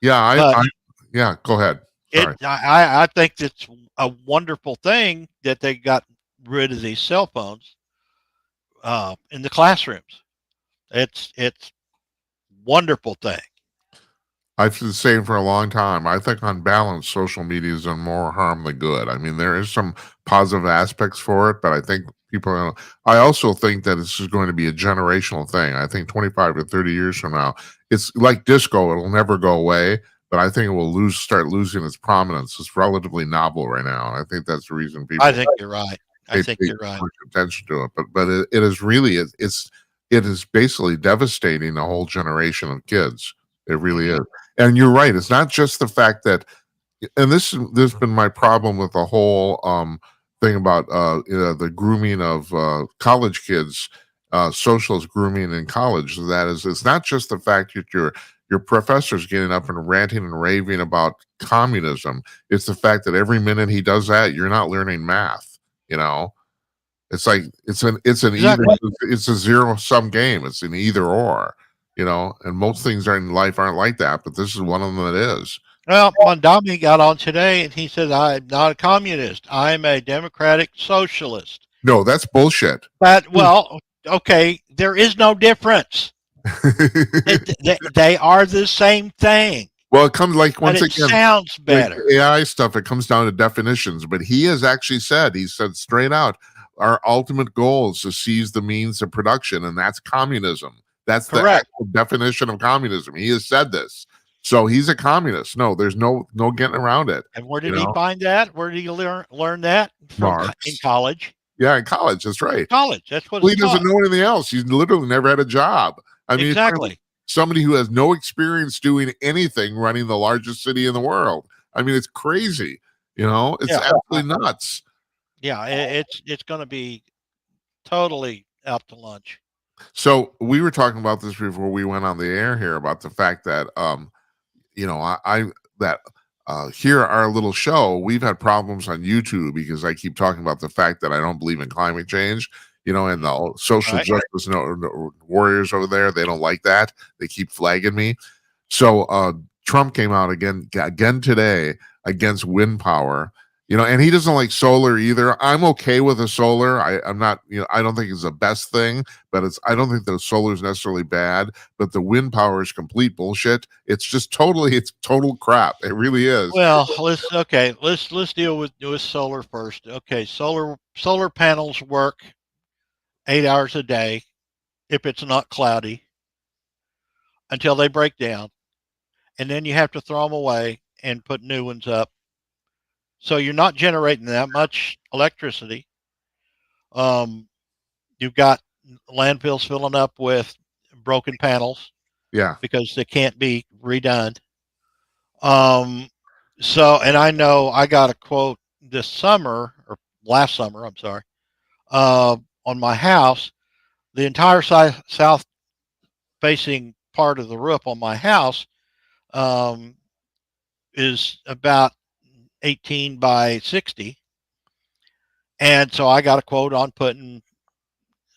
Speaker 1: Yeah,
Speaker 2: But
Speaker 1: yeah, go ahead.
Speaker 2: it
Speaker 1: Sorry.
Speaker 2: I think it's a wonderful thing that they got rid of these cell phones in the classrooms. It's wonderful thing.
Speaker 1: I've been saying for a long time, I think on balance, social media has done more harm than good. I mean, there is some positive aspects for it, but I think I also think that this is going to be a generational thing. I think 25 to 30 years from now, it's like disco, it'll never go away, but I think it will start losing its prominence. It's relatively novel right now. And I think that's the reason
Speaker 2: I
Speaker 1: people
Speaker 2: think you're right. I
Speaker 1: pay
Speaker 2: think
Speaker 1: too
Speaker 2: you're right.
Speaker 1: much attention to it. But it is really, it is basically devastating a whole generation of kids. It really is. And you're right. It's not just the fact that, and this has been my problem with the whole thing about the grooming of college kids, socialist grooming in college. That is, it's not just the fact that your professor's getting up and ranting and raving about communism. It's the fact that every minute he does that, you're not learning math. You know, it's like it's an either
Speaker 2: Exactly.
Speaker 1: it's a zero sum game. It's an either or. You know, and most things in life aren't like that, but this is one of them that is.
Speaker 2: Well, Mondami got on today and he said, I'm not a communist. I'm a democratic socialist.
Speaker 1: No, that's bullshit.
Speaker 2: But, well, okay, there is no difference. They are the same thing,
Speaker 1: Well, it comes like
Speaker 2: but
Speaker 1: once
Speaker 2: it
Speaker 1: again,
Speaker 2: sounds
Speaker 1: like
Speaker 2: better.
Speaker 1: AI stuff, it comes down to definitions. But he has actually said, he said straight out, our ultimate goal is to seize the means of production, and that's communism. That's the
Speaker 2: Correct.
Speaker 1: actual definition of communism. He has said this. So he's a communist. No, there's no getting around it.
Speaker 2: And where
Speaker 1: You
Speaker 2: did he
Speaker 1: know,
Speaker 2: find that? Where did he learn that? From in
Speaker 1: Marx.
Speaker 2: college.
Speaker 1: Yeah, in college. That's right.
Speaker 2: College. That's what
Speaker 1: Well,
Speaker 2: it's
Speaker 1: he doesn't
Speaker 2: taught.
Speaker 1: know anything else. He's literally never had a job. I mean,
Speaker 2: Exactly.
Speaker 1: somebody who has no experience doing anything running the largest city in the world. I mean, it's crazy. You know, it's
Speaker 2: Yeah.
Speaker 1: absolutely nuts.
Speaker 2: Yeah. It's going to be totally out to lunch.
Speaker 1: So we were talking about this before we went on the air here about the fact that you know, I that here our little show, we've had problems on YouTube because I keep talking about the fact that I don't believe in climate change. You know, and the social
Speaker 2: Right.
Speaker 1: justice warriors over there, they don't like that. They keep flagging me. So Trump came out again today against wind power. You know, and he doesn't like solar either. I'm okay with a solar. I'm not, you know, I don't think it's the best thing, but I don't think the solar is necessarily bad, but the wind power is complete bullshit. It's just it's total crap. It really is.
Speaker 2: Well, let's deal with solar first. Okay, solar panels work 8 hours a day if it's not cloudy until they break down, and then you have to throw them away and put new ones up. So you're not generating that much electricity. Um, you've got landfills filling up with broken panels
Speaker 1: Yeah.
Speaker 2: because they can't be redone. So, and I know I got a quote this summer or last summer, I'm sorry, on my house, the entire south facing part of the roof on my house um, is about 18 by 60. And so I got a quote on putting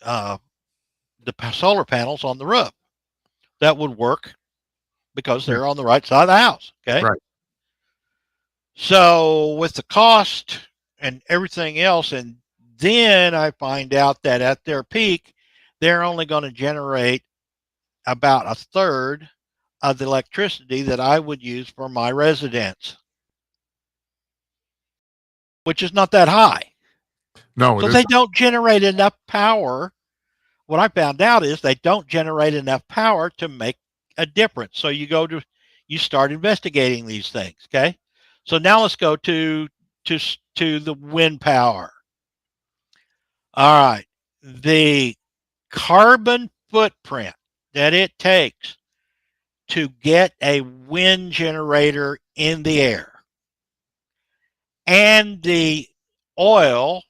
Speaker 2: uh, the solar panels on the roof. That would work because they're on the right side of the house. Okay.
Speaker 1: Right.
Speaker 2: So with the cost and everything else, and then I find out that at their peak, they're only going to generate about a third of the electricity that I would use for my residence, which is not that high.
Speaker 1: No,
Speaker 2: So
Speaker 1: it
Speaker 2: they
Speaker 1: isn't.
Speaker 2: don't generate enough power. What I found out is they don't generate enough power to make a difference. So you you start investigating these things. Okay, so now let's go to the wind power. All right, the carbon footprint that it takes to get a wind generator in the air, and the oil,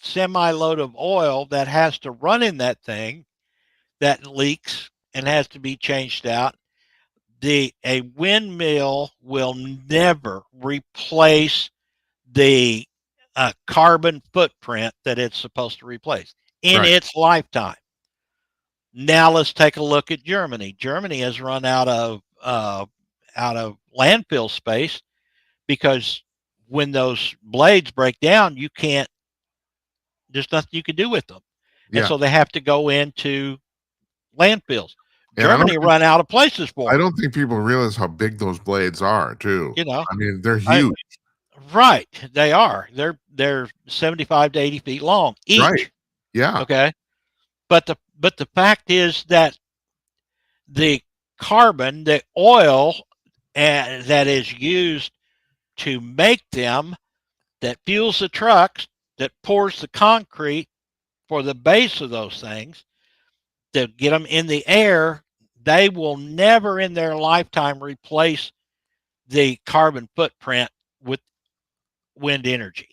Speaker 2: semi-load of oil that has to run in that thing that leaks and has to be changed out. A windmill will never replace the carbon footprint that it's supposed to replace in
Speaker 1: Right.
Speaker 2: its lifetime. Now let's take a look at Germany. Germany has run out of landfill space because when those blades break down, you can't. There's nothing you can do with them, and
Speaker 1: Yeah.
Speaker 2: so they have to go into landfills.
Speaker 1: And
Speaker 2: Germany run out of places for
Speaker 1: I
Speaker 2: them.
Speaker 1: don't think people realize how big those blades are, too.
Speaker 2: You know,
Speaker 1: I mean, they're huge.
Speaker 2: right? They are. They're 75 to 80 feet long each.
Speaker 1: Right. Yeah.
Speaker 2: Okay, but the fact is that the carbon, the oil that is used to make them, that fuels the trucks, that pours the concrete for the base of those things, to get them in the air, they will never in their lifetime replace the carbon footprint with wind energy.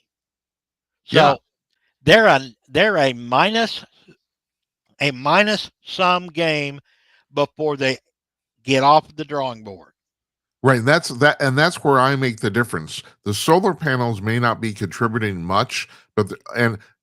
Speaker 2: So
Speaker 1: Yeah.
Speaker 2: they're a minus sum game before they get off the drawing board.
Speaker 1: Right. That's where I make the difference. The solar panels may not be contributing much, but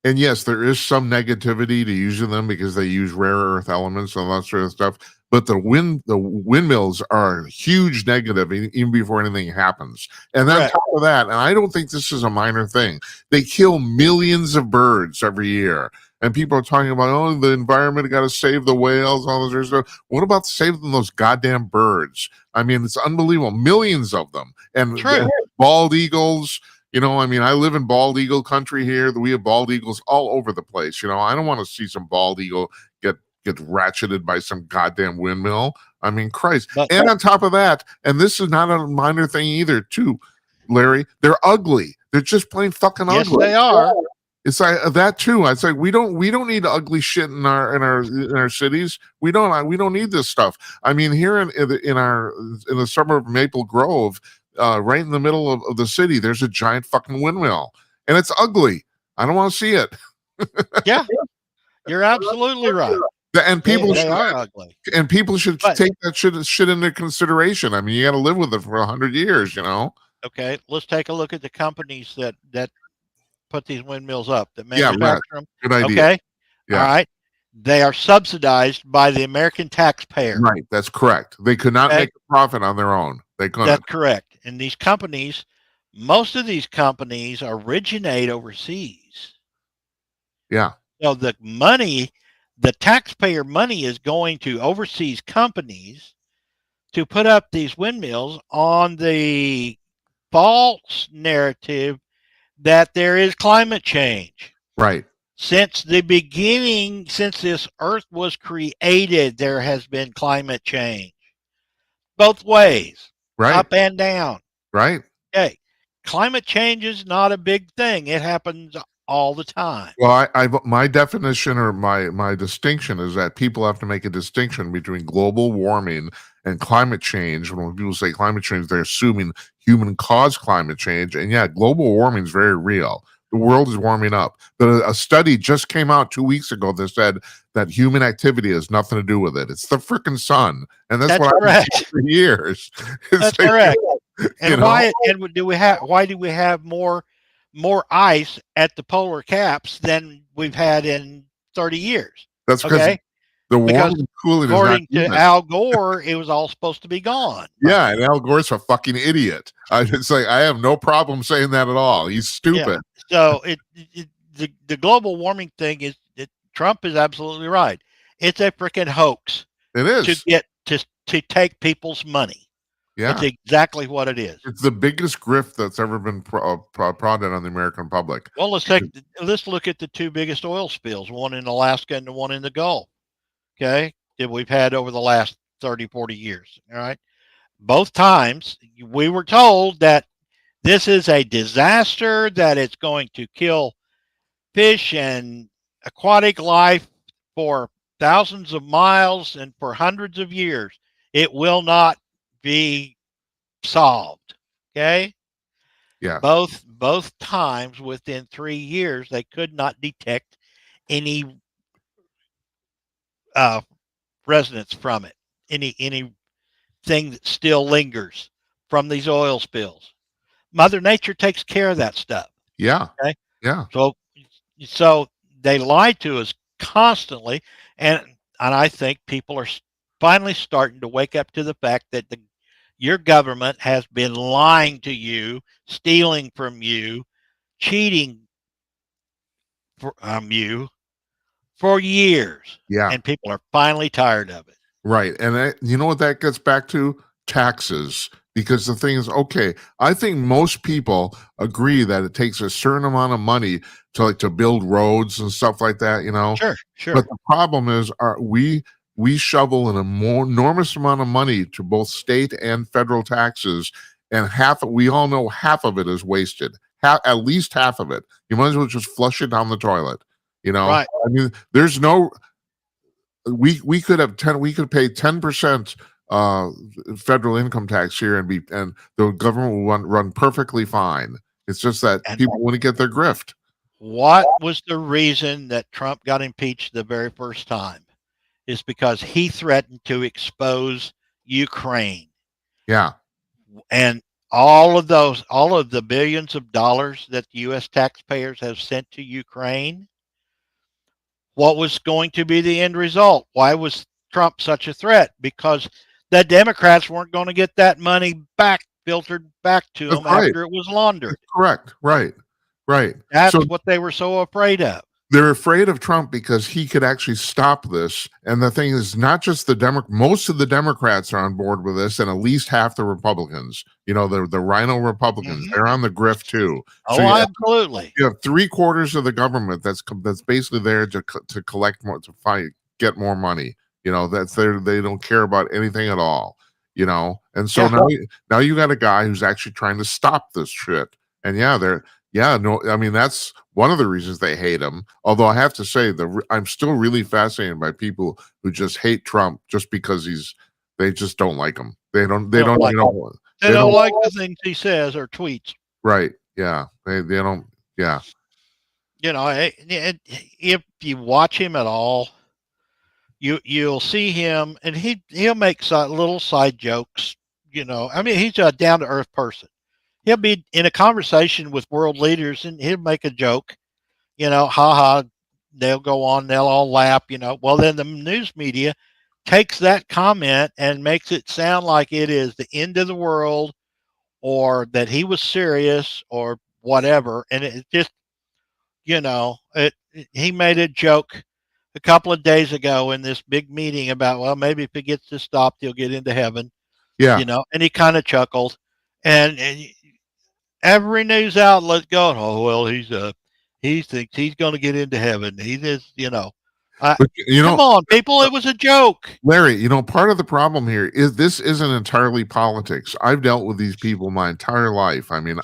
Speaker 1: and yes, there is some negativity to using them because they use rare earth elements and all that sort of stuff. But the windmills are a huge negative even before anything happens. And then on top of that, and I don't think this is a minor thing, they kill millions of birds every year. And people are talking about, oh, the environment, got to save the whales, all this other stuff. What about saving those goddamn birds? I mean, it's unbelievable. Millions of them. And bald eagles, I mean, I live in bald eagle country here. We have bald eagles all over the place. I don't want to see some bald eagle get ratcheted by some goddamn windmill. I mean, Christ. And on top of that, and this is not a minor thing either, too, Larry, they're ugly. They're just plain fucking ugly.
Speaker 2: Yes, they are.
Speaker 1: It's like that too. It's like we don't need ugly shit in our cities. We don't need this stuff. I mean, here in the suburb of Maple Grove, right in the middle of the city, there's a giant fucking windmill, and it's ugly. I don't want to see it.
Speaker 2: Yeah, you're absolutely right.
Speaker 1: And people
Speaker 2: they are ugly.
Speaker 1: And people should take that shit into consideration. I mean, you got to live with it for 100 years.
Speaker 2: Okay, let's take a look at the companies that put these windmills up, that manufacture them.
Speaker 1: Good idea.
Speaker 2: Okay, all right. They are subsidized by the American taxpayer.
Speaker 1: Right, that's correct. They could not make a profit on their own. They couldn't.
Speaker 2: That's correct. And these companies, most of these companies originate overseas.
Speaker 1: Yeah.
Speaker 2: So the taxpayer money is going to overseas companies to put up these windmills on the false narrative that there is climate change.
Speaker 1: Right.
Speaker 2: Since the beginning, since this earth was created, there has been climate change. Both ways.
Speaker 1: Right.
Speaker 2: Up and down.
Speaker 1: Right.
Speaker 2: Okay. Climate change is not a big thing. It happens all the time.
Speaker 1: Well, my definition or my distinction is that people have to make a distinction between global warming and climate change. When people say climate change, they're assuming human-caused climate change. And yeah, global warming is very real. The world is warming up. But a study just came out 2 weeks ago that said that human activity has nothing to do with it. It's the freaking sun, and that's what I've been saying for years.
Speaker 2: That's correct. And why do we have more ice at the polar caps than we've had in 30 years?
Speaker 1: That's because the warming and cooling,
Speaker 2: according to Al Gore, it was all supposed to be gone.
Speaker 1: Yeah, and Al Gore's a fucking idiot. It's like I have no problem saying that at all. He's stupid.
Speaker 2: Yeah. So the global warming thing is Trump is absolutely right. It's a freaking hoax.
Speaker 1: It is
Speaker 2: to get to take people's money.
Speaker 1: Yeah,
Speaker 2: it's exactly what it is.
Speaker 1: It's the biggest grift that's ever been prodded on the American public.
Speaker 2: Well, let's look at the two biggest oil spills, one in Alaska and the one in the Gulf. Okay, that we've had over the last 30, 40 years. All right. both times we were told that this is a disaster, that it's going to kill fish and aquatic life for thousands of miles and for hundreds of years. It will not be solved. Okay.
Speaker 1: Yeah.
Speaker 2: Both times within 3 years, they could not detect any uh, resonance from it, anything that still lingers from these oil spills. Mother Nature takes care of that stuff.
Speaker 1: Yeah.
Speaker 2: Okay,
Speaker 1: Yeah.
Speaker 2: so they lie to us constantly, and I think people are finally starting to wake up to the fact that your government has been lying to you, stealing from you, cheating from you for years,
Speaker 1: Yeah.
Speaker 2: and people are finally tired of it.
Speaker 1: Right. And you know what that gets back to? Taxes. Because the thing is, okay, I think most people agree that it takes a certain amount of money to build roads and stuff like that, you know.
Speaker 2: Sure,
Speaker 1: But
Speaker 2: sure.
Speaker 1: the problem is, we shovel in a more enormous amount of money to both state and federal taxes, and we all know half of it is wasted. At least half of it. You might as well just flush it down the toilet. You know,
Speaker 2: Right.
Speaker 1: I mean, there's no we could have 10 we could pay 10% federal income tax here and the government will run perfectly fine. It's just that
Speaker 2: And
Speaker 1: people want to get their grift.
Speaker 2: what was the reason that Trump got impeached the very first time? Is because he threatened to expose Ukraine.
Speaker 1: Yeah.
Speaker 2: And all of the billions of dollars that the US taxpayers have sent to Ukraine, what was going to be the end result? Why was Trump such a threat? Because the Democrats weren't going to get that money back, filtered back to
Speaker 1: That's
Speaker 2: them
Speaker 1: right.
Speaker 2: after it was laundered.
Speaker 1: That's correct. Right. So
Speaker 2: That's what they were so afraid of.
Speaker 1: they're afraid of Trump because he could actually stop this. And the thing is, not just most of the Democrats are on board with this, and at least half the Republicans. You know, the Rhino Republicans,
Speaker 2: Mhm.
Speaker 1: they're on the grift too. So
Speaker 2: Oh, absolutely.
Speaker 1: you have 3/4 of the government that's basically there to collect more, get more money. You know, that's there. They don't care about anything at all. You know, and so
Speaker 2: Yeah.
Speaker 1: now you got a guy who's actually trying to stop this shit. And no, I mean that's one of the reasons they hate him. Although I have to say, I'm still really fascinated by people who just hate Trump just because they just don't like him. They don't
Speaker 2: like
Speaker 1: you know
Speaker 2: They don't like the things he says or tweets.
Speaker 1: right. Yeah. They don't. Yeah.
Speaker 2: You know, if you watch him at all, you'll see him, and he'll make little side jokes. You know, I mean, he's a down to earth person. He'll be in a conversation with world leaders, and he'll make a joke. You know, ha ha. They'll go on. They'll all laugh. You know, well then the news media takes that comment and makes it sound like it is the end of the world, or that he was serious, or whatever. And it just, he made a joke a couple of days ago in this big meeting about, well, maybe if he gets this stopped, he'll get into heaven,
Speaker 1: Yeah.
Speaker 2: and he kind of chuckled, and every news outlet going, oh, well, he thinks he's going to get into heaven. He is,
Speaker 1: But
Speaker 2: come on, people, it was a joke.
Speaker 1: Larry, part of the problem here is this isn't entirely politics. I've dealt with these people my entire life. I mean,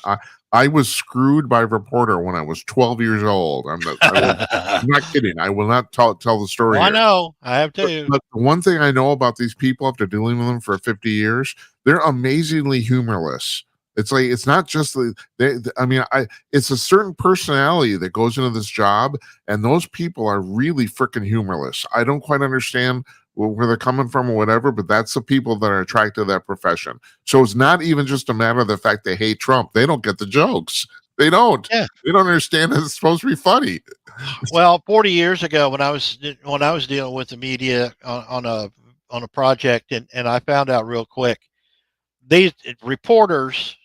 Speaker 1: I was screwed by a reporter when I was 12 years old. I'm not kidding. I will not tell the story.
Speaker 2: I know. I have too.
Speaker 1: But the one thing I know about these people after dealing with them for 50 years, they're amazingly humorless. It's like it's not just it's a certain personality that goes into this job, and those people are really freaking humorless. I don't quite understand where they're coming from or whatever, but that's the people that are attracted to that profession. So it's not even just a matter of the fact they hate Trump. They don't get the jokes. They don't.
Speaker 2: Yeah.
Speaker 1: They don't understand that it's supposed to be funny.
Speaker 2: Well, 40 years ago, when I was dealing with the media on a project, and I found out real quick, these reporters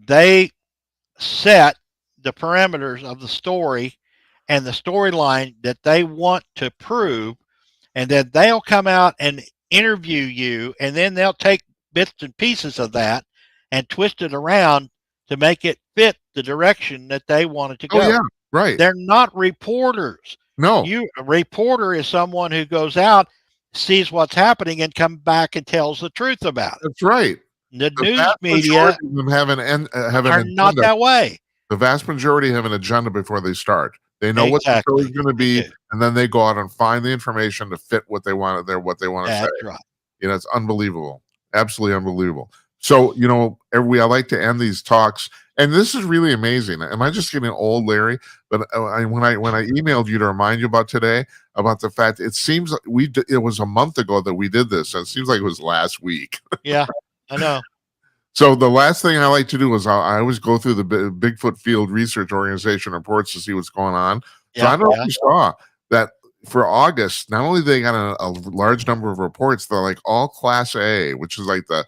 Speaker 2: they set the parameters of the story and the storyline that they want to prove, and then they'll come out and interview you, and then they'll take bits and pieces of that and twist it around to make it fit the direction that they want it to go.
Speaker 1: Oh yeah, right.
Speaker 2: They're not reporters.
Speaker 1: No.
Speaker 2: A reporter is someone who goes out, sees what's happening and come back and tells the truth about it.
Speaker 1: That's right.
Speaker 2: The
Speaker 1: The
Speaker 2: news
Speaker 1: vast
Speaker 2: media
Speaker 1: majority of them have an
Speaker 2: are not
Speaker 1: agenda.
Speaker 2: that way.
Speaker 1: The vast majority have an agenda before they start. They know what the story's
Speaker 2: Exactly.
Speaker 1: going to
Speaker 2: They
Speaker 1: be,
Speaker 2: do.
Speaker 1: and then they go out and find the information to fit what they want to say.
Speaker 2: That's right.
Speaker 1: You know, it's unbelievable, absolutely unbelievable. So, you know, I like to end these talks, and this is really amazing. Am I just getting old, Larry? But when I emailed you to remind you about today, about the fact it seems like it was a month ago that we did this, and it seems like it was last week.
Speaker 2: Yeah, I know.
Speaker 1: So the last thing I like to do is I always go through the Bigfoot Field Research Organization reports to see what's going on. So I
Speaker 2: Yeah,
Speaker 1: don't know
Speaker 2: yeah.
Speaker 1: if you saw that for August, not only they got a large number of reports, they're like all Class A, which is like the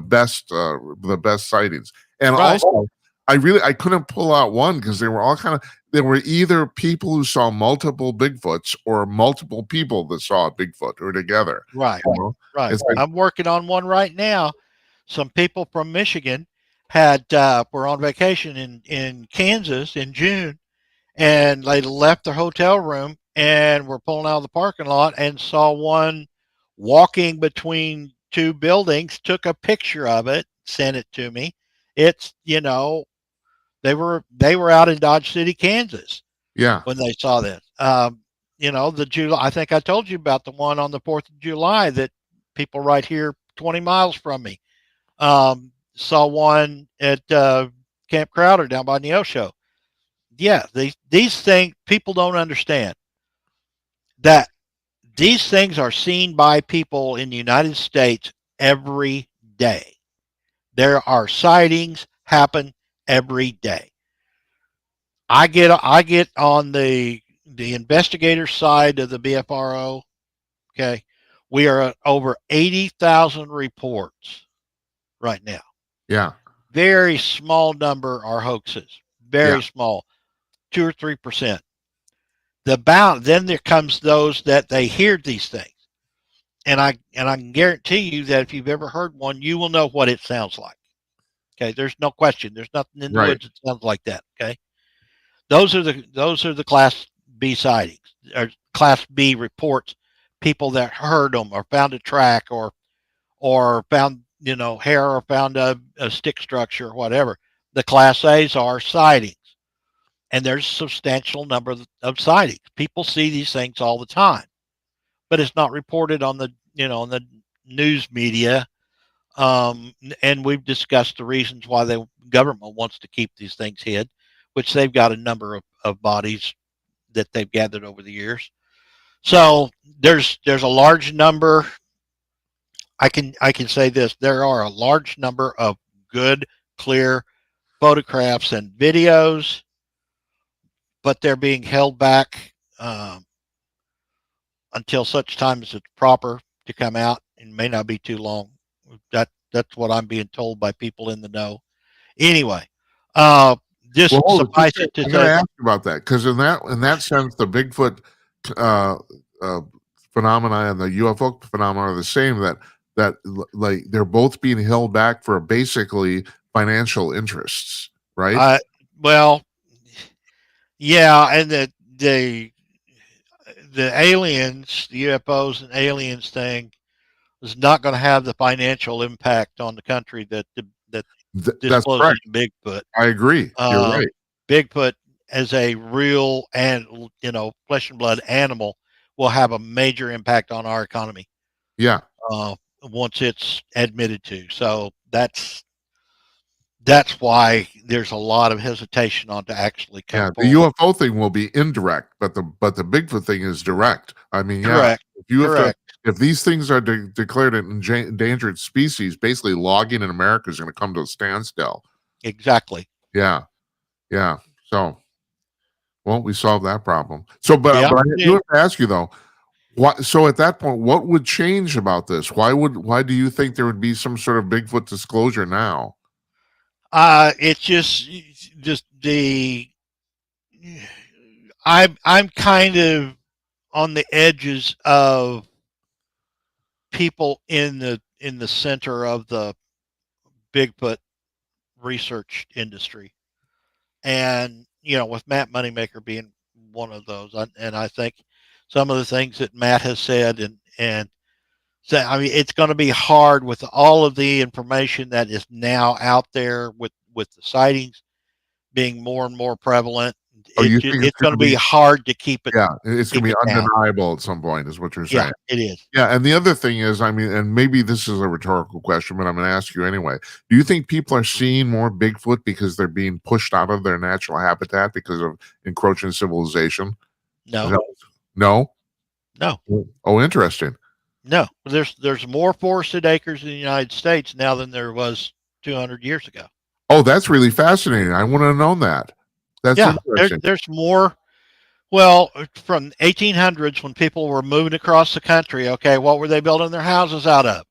Speaker 1: best sightings. And
Speaker 2: Right,
Speaker 1: also, I couldn't pull out one because they were all they were either people who saw multiple Bigfoots or multiple people that saw a Bigfoot or together.
Speaker 2: right,
Speaker 1: You know?
Speaker 2: right.
Speaker 1: It's like,
Speaker 2: I'm working on one right now. Some people from Michigan were on vacation in Kansas in June, and they left their hotel room and were pulling out of the parking lot and saw one walking between two buildings, took a picture of it, sent it to me. It's, they were out in Dodge City, Kansas
Speaker 1: yeah,
Speaker 2: when they saw this. The July, I think I told you about the one on the 4th of July that people right here 20 miles from me saw one at Camp Crowder down by Neosho. Yeah, these things, people don't understand that these things are seen by people in the United States every day. There are sightings happen every day. I get on the investigator side of the BFRO. Okay, we are at over 80,000 reports right now.
Speaker 1: yeah.
Speaker 2: Very small number are hoaxes.
Speaker 1: Yeah.
Speaker 2: Very small, 2 or 3%. Then there comes those that they hear these things, and I can guarantee you that if you've ever heard one, you will know what it sounds like. Okay, there's no question. There's nothing in the
Speaker 1: Right.
Speaker 2: woods that sounds like that. Okay, those are the Class B sightings or Class B reports. People that heard them or found a track or found hair or found a stick structure or whatever. The Class A's are sightings, and there's a substantial number of sightings. People see these things all the time, but it's not reported on the news media. And we've discussed the reasons why the government wants to keep these things hid, which they've got a number of bodies that they've gathered over the years. So there's a large number. I can say this: there are a large number of good, clear photographs and videos, but they're being held back until such time as it's proper to come out. It may not be too long. That's what I'm being told by people in the know. Anyway, uh,
Speaker 1: Well,
Speaker 2: just
Speaker 1: hold on,
Speaker 2: suffice it to
Speaker 1: I'm going to
Speaker 2: say,
Speaker 1: ask you about that because in that sense, the Bigfoot uh, uh, phenomena and the UFO phenomena are the same. Like they're both being held back for basically financial interests, right?
Speaker 2: well, yeah, and the aliens, the UFOs and aliens thing is not going to have the financial impact on the country that
Speaker 1: That's
Speaker 2: discloses
Speaker 1: correct.
Speaker 2: Bigfoot.
Speaker 1: I agree. You're
Speaker 2: Uh,
Speaker 1: right.
Speaker 2: Bigfoot as a real and flesh and blood animal will have a major impact on our economy
Speaker 1: Yeah,
Speaker 2: once it's admitted to. So that's why there's a lot of hesitation on to actually come
Speaker 1: yeah. The
Speaker 2: forward.
Speaker 1: UFO thing will be indirect, but the Bigfoot thing is direct. I mean, yeah.
Speaker 2: Correct.
Speaker 1: If you have to,
Speaker 2: Correct.
Speaker 1: if these things are declared an endangered species, basically logging in America is going to come to a standstill.
Speaker 2: Exactly.
Speaker 1: Yeah, yeah. So, well, we solved that problem. So,
Speaker 2: Yeah.
Speaker 1: but I
Speaker 2: We
Speaker 1: do
Speaker 2: did.
Speaker 1: have to ask you though, what? So at that point, what would change about this? Why do you think there would be some sort of Bigfoot disclosure now?
Speaker 2: It's just the I'm kind of on the edges of people in the center of the Bigfoot research industry, and with Matt Moneymaker being one of those, and I think some of the things that Matt has said, and so I mean it's going to be hard with all of the information that is now out there with the sightings being more and more prevalent.
Speaker 1: Oh, you think it's
Speaker 2: It's going
Speaker 1: going
Speaker 2: to
Speaker 1: to be?
Speaker 2: be hard to
Speaker 1: Yeah, it's going
Speaker 2: keep
Speaker 1: to be
Speaker 2: it down.
Speaker 1: undeniable at some point, is what you're
Speaker 2: Yeah,
Speaker 1: saying.
Speaker 2: it is.
Speaker 1: Yeah, and the other thing is, I mean, and maybe this is a rhetorical question, but I'm going to ask you anyway. Do you think people are seeing more Bigfoot because they're being pushed out of their natural habitat because of encroaching civilization? Is
Speaker 2: No,
Speaker 1: that, no?
Speaker 2: no,
Speaker 1: Oh, interesting.
Speaker 2: no. There's more forested acres in the United States now than there was 200 years ago.
Speaker 1: Oh, that's really fascinating. I wouldn't have known that. That's
Speaker 2: Yeah,
Speaker 1: interesting.
Speaker 2: there's more. Well, from 1800s when people were moving across the country, okay, what were they building their houses out of?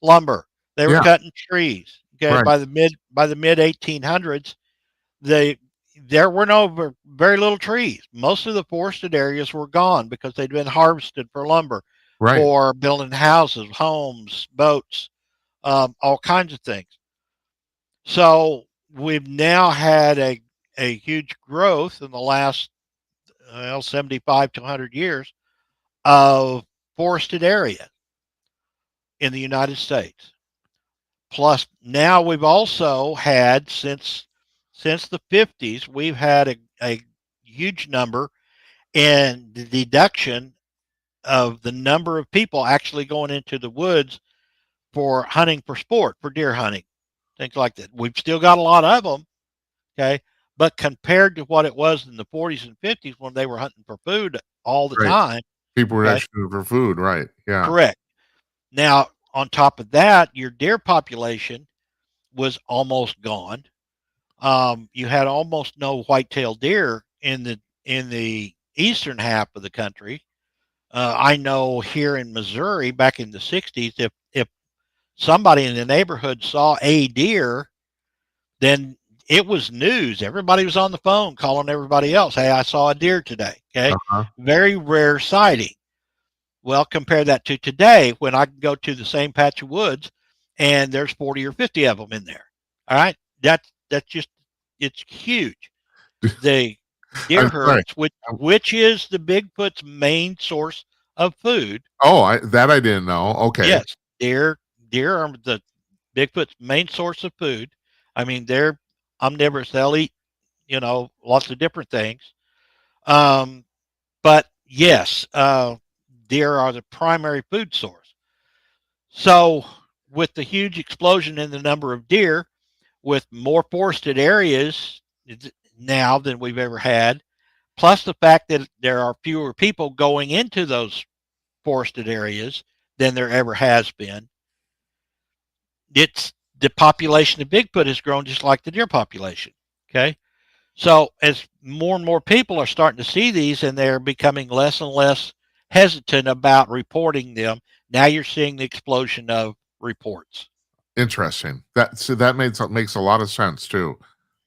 Speaker 2: Lumber. They were
Speaker 1: Yeah,
Speaker 2: cutting trees. Okay,
Speaker 1: right,
Speaker 2: by the mid 1800s, they there were no very little trees. Most of the forested areas were gone because they'd been harvested for lumber,
Speaker 1: right.
Speaker 2: for building houses, homes, boats, all kinds of things. So we've now had a huge growth in the last 75 to 100 years of forested area in the United States. Plus, now we've also had since the 50s, we've had a huge number in the deduction of the number of people actually going into the woods for hunting for sport, for deer hunting, things like that. We've still got a lot of them, okay? But compared to what it was in the 40s and 50s when they were hunting for food all the
Speaker 1: Right.
Speaker 2: time,
Speaker 1: People were
Speaker 2: okay?
Speaker 1: actually for food, right? Yeah,
Speaker 2: Correct. Now, on top of that, your deer population was almost gone. You had almost no white-tailed deer in the eastern half of the country. I know here in Missouri back in the 60s, if somebody in the neighborhood saw a deer, then it was news. Everybody was on the phone calling everybody else. Hey, I saw a deer today. Okay.
Speaker 1: uh-huh.
Speaker 2: Very rare sighting. Well, compare that to today when I can go to the same patch of woods and there's 40 or 50 of them in there. All right. That's just, it's huge. The deer
Speaker 1: I'm sorry.
Speaker 2: herds, which is the Bigfoot's main source of food.
Speaker 1: Oh, I didn't know. Okay,
Speaker 2: Yes, deer are the Bigfoot's main source of food. I mean, they're omnivorous. They'll eat, lots of different things. Um, but yes, deer are the primary food source. So, with the huge explosion in the number of deer, with more forested areas now than we've ever had, plus the fact that there are fewer people going into those forested areas than there ever has been, it's the population of Bigfoot has grown just like the deer population. Okay. So as more and more people are starting to see these and they're becoming less and less hesitant about reporting them, now you're seeing the explosion of reports.
Speaker 1: interesting. That makes a lot of sense too.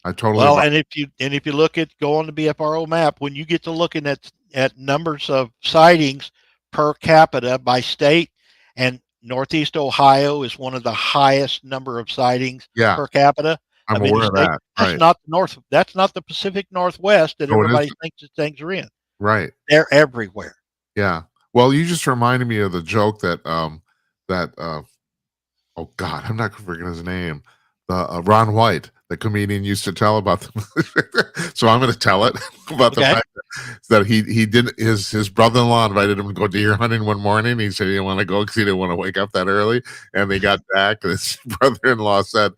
Speaker 1: I totally
Speaker 2: Well,
Speaker 1: buy.
Speaker 2: and if you look at go on the BFRO map, when you get to looking at numbers of sightings per capita by state, and Northeast Ohio is one of the highest number of sightings
Speaker 1: Yeah,
Speaker 2: per capita
Speaker 1: I'm
Speaker 2: of any
Speaker 1: aware of
Speaker 2: state.
Speaker 1: that. Right.
Speaker 2: That's not the Pacific Northwest that
Speaker 1: So it is
Speaker 2: everybody thinks that things are in.
Speaker 1: right.
Speaker 2: They're everywhere.
Speaker 1: Yeah. Well, you just reminded me of the joke that oh God, I'm not gonna forget his name. The Ron White, the comedian, used to tell about the. So I'm going to tell it about the
Speaker 2: Okay.
Speaker 1: fact that he did his brother-in-law invited him to go deer hunting one morning. He said he didn't want to go because he didn't want to wake up that early. And they got back, and his brother-in-law said,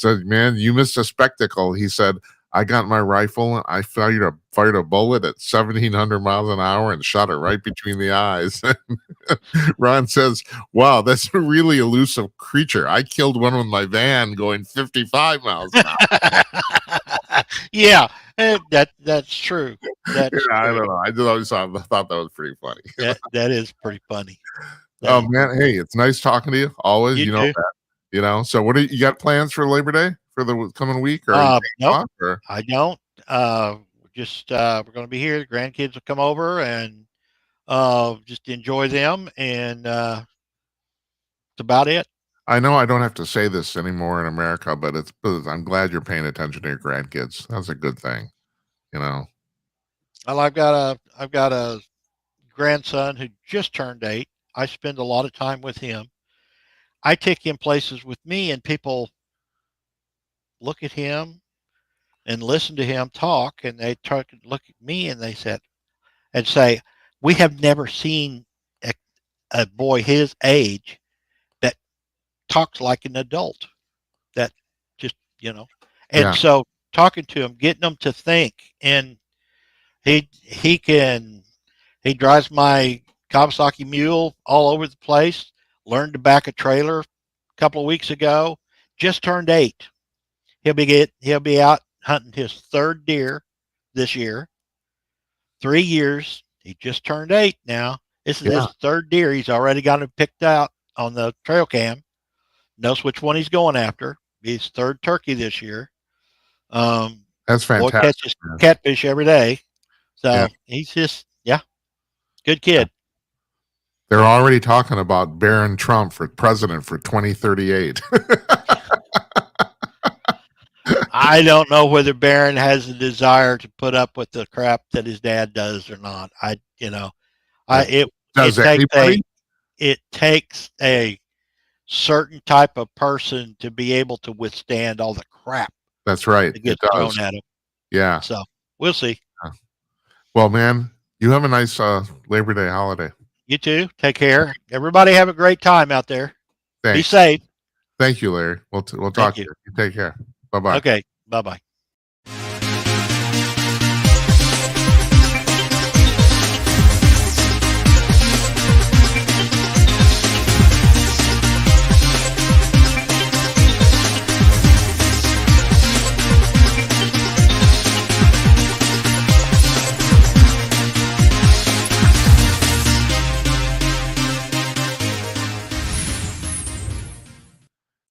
Speaker 1: "Man, you missed a spectacle." He said, "I got my rifle and I fired a bullet at 1,700 miles an hour and shot it right between the eyes." Ron says, "Wow, that's a really elusive creature. I killed one with my van going 55 miles an hour."
Speaker 2: Yeah, that's true.
Speaker 1: Yeah,
Speaker 2: That's
Speaker 1: I
Speaker 2: true.
Speaker 1: don't know. I just always thought that was pretty funny.
Speaker 2: That is pretty funny. That
Speaker 1: Oh
Speaker 2: is
Speaker 1: man, hey, it's nice talking to you. Always,
Speaker 2: you
Speaker 1: you know
Speaker 2: too.
Speaker 1: that. So what do you got plans for Labor Day for the coming week, or are you taking
Speaker 2: Nope,
Speaker 1: off, or?
Speaker 2: I don't. Just we're going to be here. The grandkids will come over and just enjoy them, and that's about it.
Speaker 1: I know I don't have to say this anymore in America, but I'm glad you're paying attention to your grandkids. That's a good thing, you know.
Speaker 2: Well, I've got a grandson who just turned 8. I spend a lot of time with him. I take him places with me, and people look at him and listen to him talk, and they look at me and they say, "We have never seen a, a boy his age that talks like an adult. That just And
Speaker 1: Yeah.
Speaker 2: so talking to him, getting them to think, and he drives my Kawasaki mule all over the place. Learned to back a trailer a couple of weeks ago. Just turned 8. He'll be out hunting his 3rd deer this year. 3 years. He just turned 8 now. This is
Speaker 1: Yeah.
Speaker 2: his 3rd deer. He's already got him picked out on the trail cam. Knows which one he's going after. He's 3rd turkey this year.
Speaker 1: That's
Speaker 2: Boy
Speaker 1: fantastic.
Speaker 2: catches catfish every day. So
Speaker 1: Yeah.
Speaker 2: he's just, good kid.
Speaker 1: They're already talking about Barron Trump for president for 2038.
Speaker 2: I don't know whether Barron has a desire to put up with the crap that his dad does or not.
Speaker 1: Does anybody?
Speaker 2: It takes a certain type of person to be able to withstand all the crap
Speaker 1: That's right.
Speaker 2: that gets
Speaker 1: It
Speaker 2: thrown
Speaker 1: does.
Speaker 2: at him.
Speaker 1: Yeah.
Speaker 2: So we'll see.
Speaker 1: Well, man, you have a nice Labor Day holiday.
Speaker 2: You too. Take care. Everybody have a great time out there.
Speaker 1: Thanks.
Speaker 2: Be safe.
Speaker 1: Thank you, Larry. We'll talk to you. You take care. Bye-bye.
Speaker 2: Okay. Bye-bye.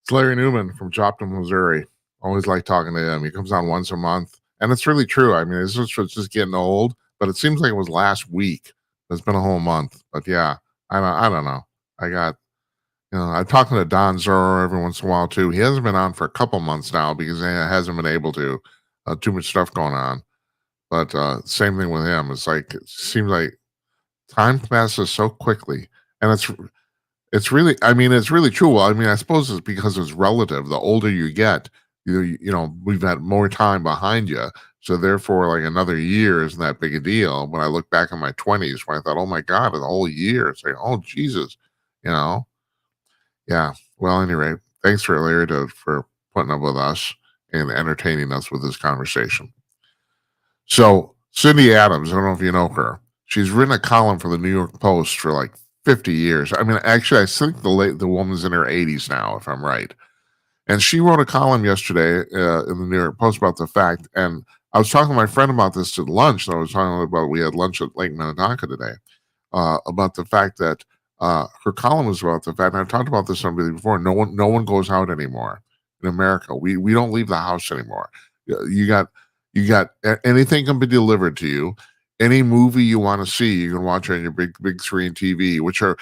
Speaker 1: It's Larry Newman from Joplin, Missouri. Always like talking to him. He comes on once a month. And it's really true. I mean, it's just getting old, but it seems like it was last week. It's been a whole month. But yeah, I don't know. I'm talking to Don Zorro every once in a while too. He hasn't been on for a couple months now because he hasn't been able to. Too much stuff going on. But same thing with him. It's like it seems like time passes so quickly, and it's really true. Well, I mean, I suppose it's because it's relative. The older you get, we've had more time behind you, so therefore, like another year isn't that big a deal. When I look back on my 20s, when I thought, oh my God, a whole year, it's like, oh Jesus, Yeah. Well, anyway, thanks for Larry for putting up with us and entertaining us with this conversation. So Cindy Adams, I don't know if you know her. She's written a column for the New York Post for like 50 years. I mean, actually, I think the woman's in her 80s now, if I'm right. And she wrote a column yesterday in the New York Post about the fact, and I was talking to my friend about this at lunch. And I was talking about, we had lunch at Lake Minnetonka today, about the fact that her column was about the fact, and I've talked about this somebody before. No one goes out anymore in America. We don't leave the house anymore. You got anything can be delivered to you. Any movie you want to see, you can watch on your big screen TV, which are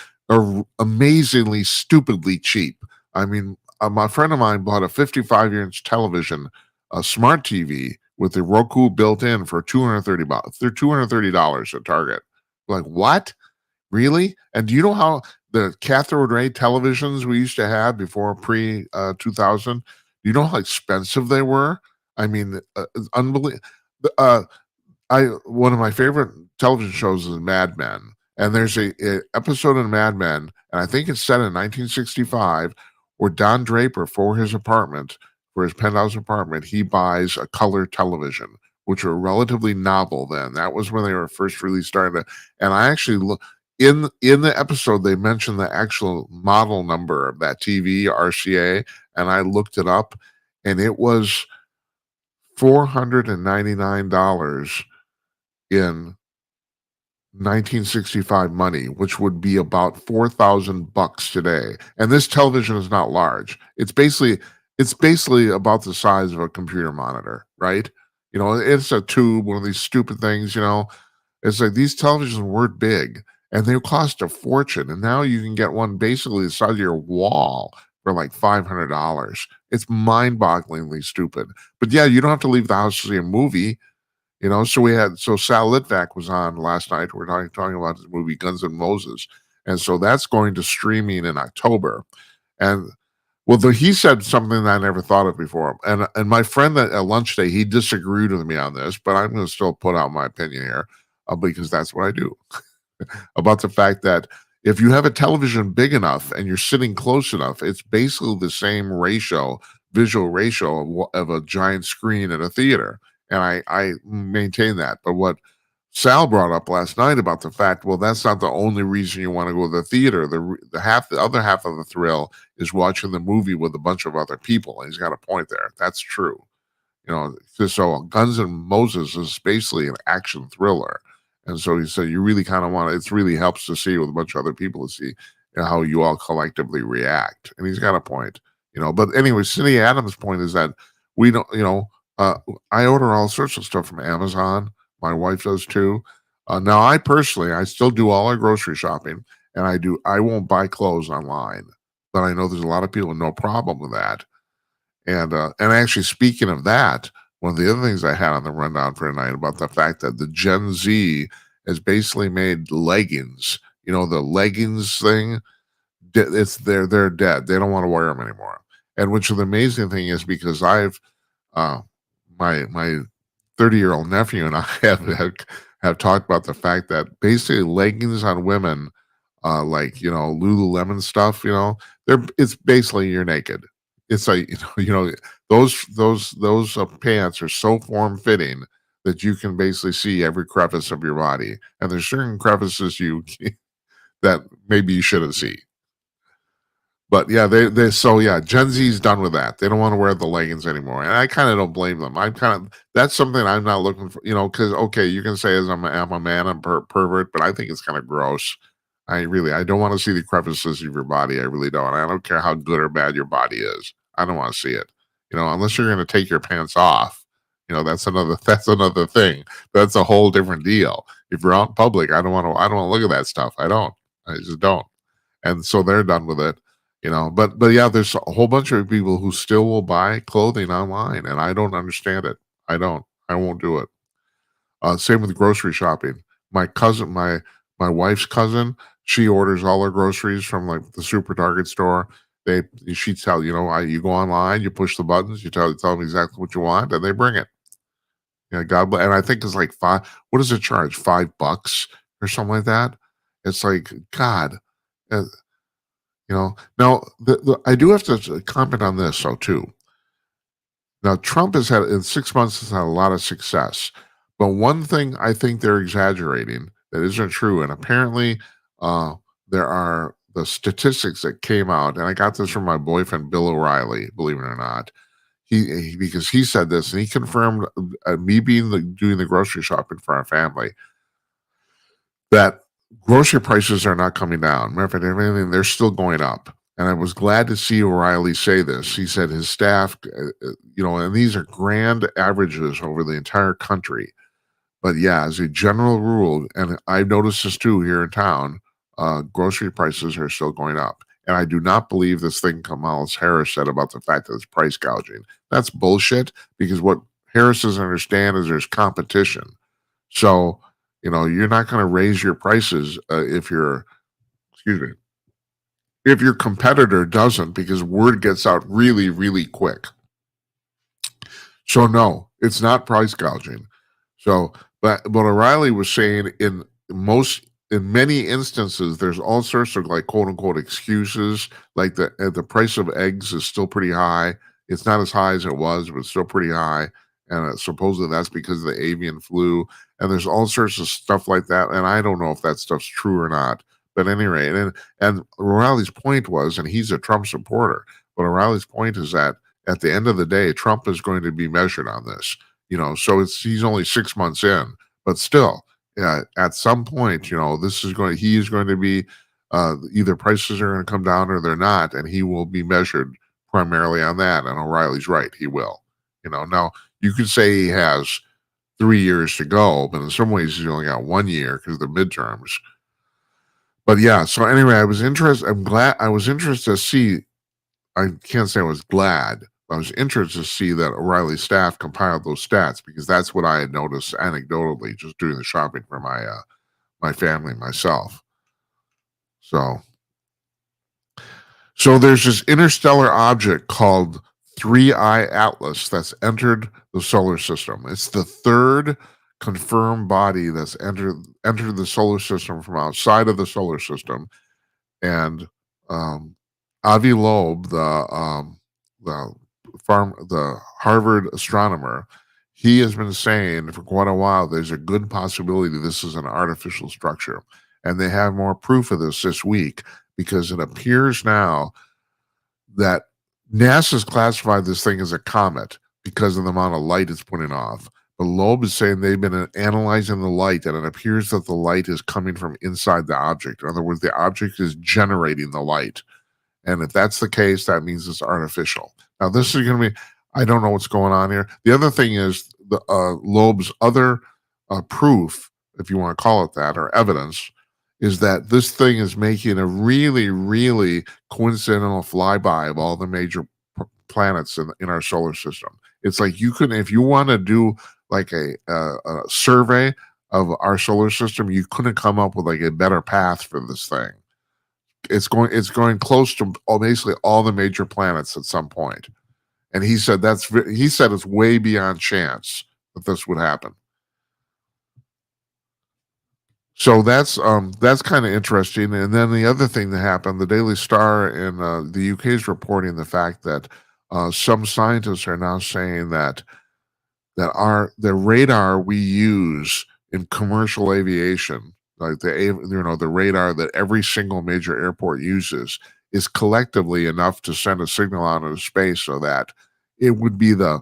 Speaker 1: amazingly stupidly cheap. I mean, my friend of mine bought a 55-inch television, a smart TV with the Roku built in for $230. They're $230 at Target. Like, what? Really? And do you know how the cathode ray televisions we used to have before pre 2000? Do you know how expensive they were? I mean, it's unbelievable. One of my favorite television shows is Mad Men, and there's a episode in Mad Men, and I think it's set in 1965, where Don Draper, for his penthouse apartment, he buys a color television, which were relatively novel then. That was when they were first really starting to. And I actually in the episode they mentioned the actual model number of that TV RCA, and I looked it up, and it was $499 in 1965 money, which would be about $4,000 today. And this television is not large. It's basically about the size of a computer monitor, right? It's a tube, one of these stupid things. It's like these televisions weren't big, and they cost a fortune. And now you can get one basically the size of your wall for like $500. It's mind-bogglingly stupid. But yeah, you don't have to leave the house to see a movie. So Sal Litvak was on last night. We're talking about his movie Guns N' Moses, and so that's going to streaming in October. And he said something that I never thought of before. And my friend at lunch today, he disagreed with me on this, but I'm going to still put out my opinion here because that's what I do. About the fact that if you have a television big enough and you're sitting close enough, it's basically the same visual ratio of a giant screen at a theater. And I maintain that. But what Sal brought up last night about the fact, well, that's not the only reason you want to go to the theater. The other half of the thrill is watching the movie with a bunch of other people. And he's got a point there. That's true. So Guns N' Moses is basically an action thriller. And so he said, you really kind of want it really helps to see with a bunch of other people to see how you all collectively react. And he's got a point, but anyway, Cindy Adams' point is that we don't, I order all sorts of stuff from Amazon. My wife does too. Now I still do all our grocery shopping, and I won't buy clothes online, but I know there's a lot of people with no problem with that. And actually, speaking of that, one of the other things I had on the rundown for tonight about the fact that the Gen Z has basically made leggings. The leggings thing. They're dead. They don't want to wear them anymore. And which the amazing thing is because I've my 30-year-old nephew and I have talked about the fact that basically leggings on women, like Lululemon stuff, it's basically you're naked. It's like those pants are so form fitting that you can basically see every crevice of your body, and there's certain crevices that maybe you shouldn't see. But yeah, Gen Z's done with that. They don't want to wear the leggings anymore, and I kind of don't blame them. That's something I'm not looking for, because okay, you can say as I'm a man, I'm pervert, but I think it's kind of gross. I don't want to see the crevices of your body. I really don't. I don't care how good or bad your body is. I don't want to see it. Unless you're going to take your pants off. That's another thing. That's a whole different deal. If you're out in public, I don't want to look at that stuff. I just don't. And so they're done with it. But yeah, there's a whole bunch of people who still will buy clothing online, and I don't understand it. I won't do it. Same with grocery shopping. My wife's cousin, she orders all her groceries from like the Super Target store. She tell you go online, you push the buttons, you tell them exactly what you want, and they bring it. Yeah, God bless. And I think it's like what does it charge? $5 or something like that. It's like God. Now I do have to comment on this though too. Now Trump has had in 6 months has had a lot of success, but one thing I think they're exaggerating that isn't true, and apparently there are the statistics that came out, and I got this from my boyfriend Bill O'Reilly, believe it or not. Because he said this and he confirmed me doing the grocery shopping for our family that grocery prices are not coming down. Matter of fact, everything they're still going up. And I was glad to see O'Reilly say this. He said his staff, and these are grand averages over the entire country. But yeah, as a general rule, and I've noticed this too here in town, grocery prices are still going up. And I do not believe this thing Kamala Harris said about the fact that it's price gouging. That's bullshit because what Harris doesn't understand is there's competition. So, you're not going to raise your prices if your competitor doesn't, because word gets out really, really quick. So no, it's not price gouging. So, but O'Reilly was saying in many instances, there's all sorts of like quote unquote excuses. Like the price of eggs is still pretty high. It's not as high as it was, but it's still pretty high. And supposedly that's because of the avian flu. And there's all sorts of stuff like that. And I don't know if that stuff's true or not. But at any rate, and O'Reilly's point was, and he's a Trump supporter, but O'Reilly's point is that at the end of the day, Trump is going to be measured on this. So he's only 6 months in, but still, at some point, he is going to be either prices are going to come down or they're not, and he will be measured primarily on that. And O'Reilly's right, he will. Now you could say he has 3 years to go, but in some ways he's only got 1 year because of the midterms. But yeah, so anyway, I was interested to see. I can't say I was glad, I was interested to see that O'Reilly's staff compiled those stats because that's what I had noticed anecdotally just doing the shopping for my family and myself. So there's this interstellar object called 3I Atlas that's entered the solar system. It's the third confirmed body that's entered the solar system from outside of the solar system. And Avi Loeb, the Harvard astronomer, he has been saying for quite a while there's a good possibility this is an artificial structure. And they have more proof of this week because it appears now that NASA's classified this thing as a comet because of the amount of light it's putting off. But Loeb is saying they've been analyzing the light, and it appears that the light is coming from inside the object. In other words, the object is generating the light. And if that's the case, that means it's artificial. Now, this is going to be, I don't know what's going on here. The other thing is the Loeb's other proof, if you want to call it that, or evidence, is that this thing is making a really, really coincidental flyby of all the major planets in our solar system. It's like you can, if you want to do like a survey of our solar system, you couldn't come up with like a better path for this thing. It's going close to basically all the major planets at some point. And he said it's way beyond chance that this would happen. So that's kind of interesting. And then the other thing that happened, the Daily Star in the UK is reporting the fact that some scientists are now saying that the radar we use in commercial aviation, like the radar that every single major airport uses, is collectively enough to send a signal out into space so that it would be that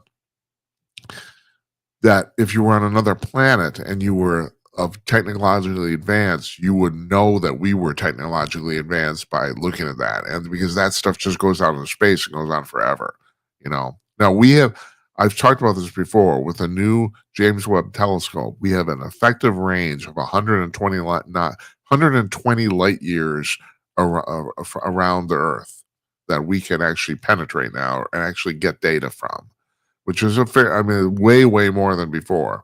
Speaker 1: if you were on another planet and you were of technologically advanced, you would know that we were technologically advanced by looking at that. And because that stuff just goes out into space and goes on forever, Now I've talked about this before with the new James Webb telescope. We have an effective range of 120 light years around the Earth that we can actually penetrate now and actually get data from, which is way, way more than before.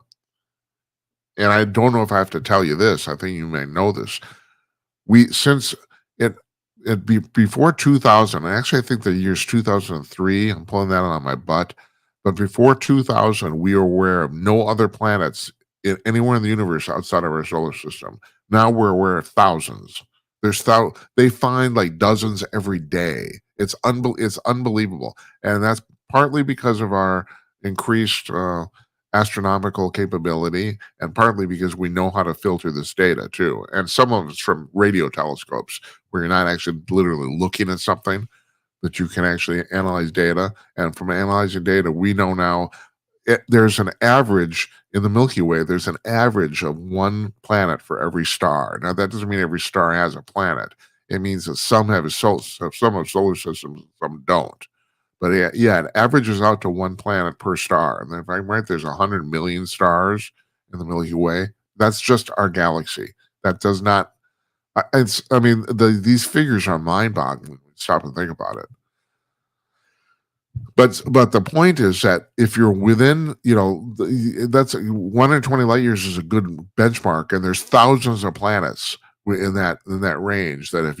Speaker 1: And I don't know if I have to tell you this. I think you may know this. Before 2000, actually I think the year's 2003, I'm pulling that on my butt, but before 2000, we were aware of no other planets anywhere in the universe outside of our solar system. Now we're aware of thousands. They find like dozens every day. It's unbelievable. And that's partly because of our increased astronomical capability, and partly because we know how to filter this data too. And some of it's from radio telescopes where you're not actually literally looking at something, but you can actually analyze data. And from analyzing data, we know now there's an average in the Milky Way. There's an average of one planet for every star. Now that doesn't mean every star has a planet. It means that some have solar systems, some don't. But it averages out to one planet per star. And if I'm right, there's 100 million stars in the Milky Way. That's just our galaxy. That does not. These figures are mind-boggling when you stop and think about it. But the point is that if you're within, that's 120 light years is a good benchmark, and there's thousands of planets in that range. That if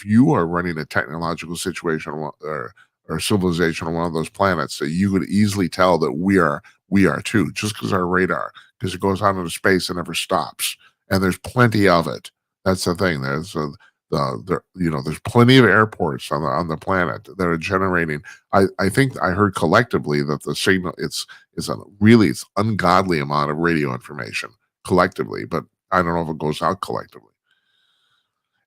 Speaker 1: you are running a technological situation or civilization on one of those planets, that you could easily tell that we are too, just because our radar, because it goes out into space and never stops, and there's plenty of it. That's the thing. There's there's plenty of airports on the planet that are generating. I think I heard collectively that the signal it's ungodly amount of radio information collectively, but I don't know if it goes out collectively.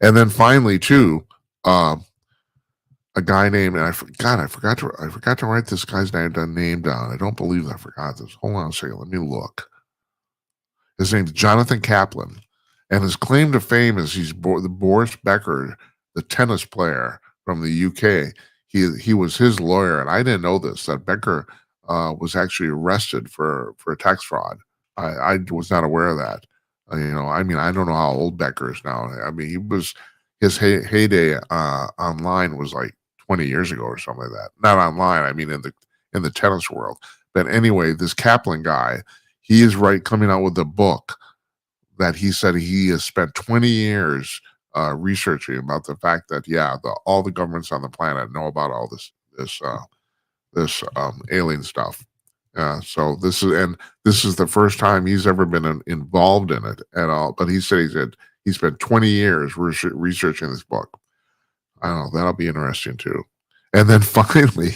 Speaker 1: And then finally, too, a guy named, and I forgot to write this guy's name down. I don't believe I forgot this. Hold on a second. Let me look. His name's Jonathan Kaplan, and his claim to fame is he's the Boris Becker, the tennis player from the UK. He was his lawyer, and I didn't know this, that Becker was actually arrested for tax fraud. I was not aware of that. I don't know how old Becker is now. His heyday online was like 20 years ago or something like that. Not online, I mean in the tennis world. But anyway, this Kaplan guy, he is coming out with a book that he said he has spent 20 years researching about the fact that all the governments on the planet know about all this alien stuff. So this is the first time he's ever been involved in it at all. But he said he spent 20 years researching this book. I don't know, that'll be interesting too. And then finally,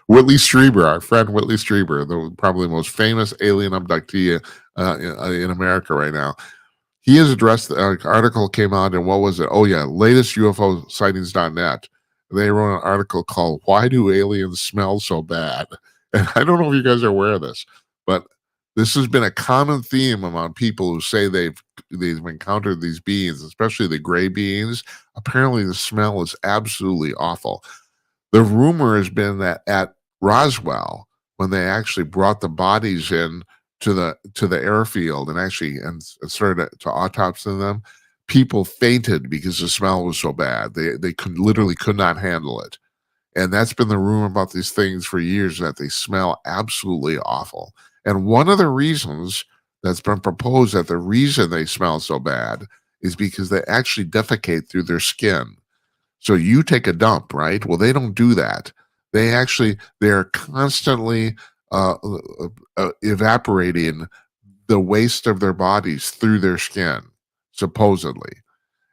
Speaker 1: Whitley Strieber, our friend Whitley Strieber, probably the most famous alien abductee in America right now. He has addressed, an article came out, and what was it? Oh yeah, latest UFO sightings.net. They wrote an article called "Why Do Aliens Smell So Bad?" And I don't know if you guys are aware of this, but this has been a common theme among people who say they've encountered these beings, especially the gray beings. Apparently, the smell is absolutely awful. The rumor has been that at Roswell, when they actually brought the bodies in to the airfield and started to autopsy them, people fainted because the smell was so bad. They literally could not handle it. And that's been the rumor about these things for years, that they smell absolutely awful. And one of the reasons that's been proposed, that the reason they smell so bad is because they actually defecate through their skin. So you take a dump, right? Well, they don't do that. They're constantly evaporating the waste of their bodies through their skin, supposedly.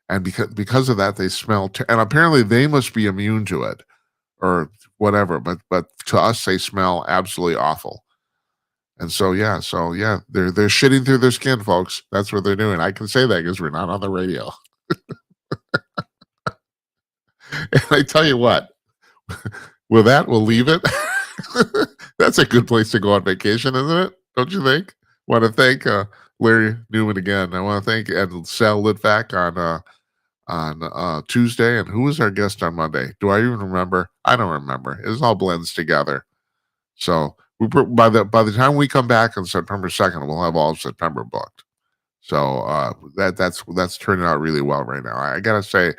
Speaker 1: And because of that, they smell. And apparently, they must be immune to it, or whatever. But to us, they smell absolutely awful. And so yeah, they're shitting through their skin, folks. That's what they're doing. I can say that because we're not on the radio. And I tell you what, with that, we'll leave it. That's a good place to go on vacation, isn't it? Don't you think? Want to thank Larry Newman again. I want to thank Ed Sal Litvack on Tuesday. And who was our guest on Monday? Do I even remember? I don't remember. It all blends together. So by the time we come back on September 2nd, we'll have all of September booked. So that's turning out really well right now. I gotta say,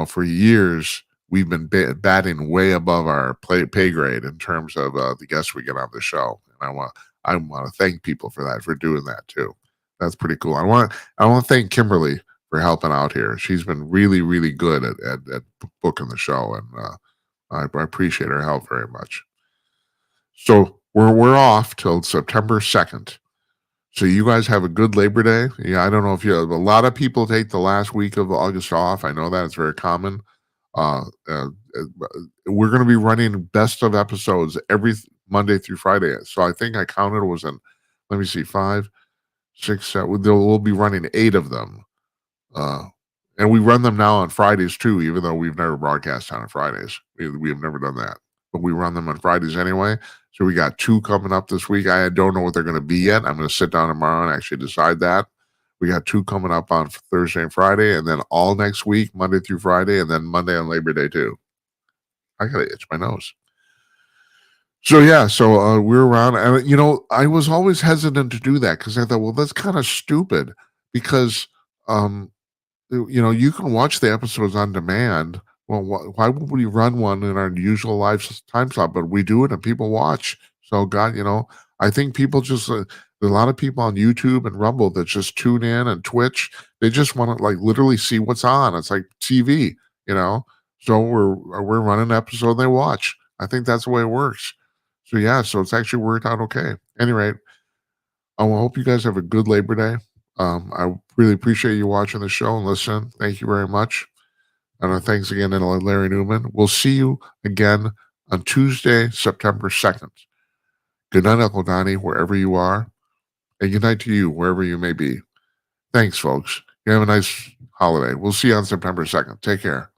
Speaker 1: for years we've been batting way above our pay grade in terms of the guests we get on the show, and I want to thank people for doing that too. That's pretty cool. I want to thank Kimberly for helping out here. She's been really, really good at booking the show, and I appreciate her help very much. So we're off till September 2nd. So you guys have a good Labor Day. Yeah, I don't know if a lot of people take the last week of August off. I know that it's very common. We're going to be running best of episodes every Monday through Friday. So I think I counted let me see, 5, 6, 7. We'll be running 8 of them. And we run them now on Fridays too, even though we've never broadcast on Fridays. We have never done that, but we run them on Fridays anyway. So we got 2 coming up this week. I don't know what they're going to be yet. I'm going to sit down tomorrow and actually decide that. We got 2 coming up on Thursday and Friday, and then all next week, Monday through Friday, and then Monday on Labor Day too. I got to itch my nose. So yeah, we're around. And, I was always hesitant to do that because I thought, well, that's kind of stupid because, you can watch the episodes on demand. Well, why would we run one in our usual live time slot? But we do it and people watch. So God, I think people just, there's a lot of people on YouTube and Rumble that just tune in, and Twitch. They just want to literally see what's on. It's like TV, So we're running an episode and they watch. I think that's the way it works. So yeah, so it's actually worked out okay. Anyway, I hope you guys have a good Labor Day. I really appreciate you watching the show and listening. Thank you very much. And thanks again to Larry Newman. We'll see you again on Tuesday, September 2nd. Good night, Uncle Donnie, wherever you are. And good night to you, wherever you may be. Thanks, folks. You have a nice holiday. We'll see you on September 2nd. Take care.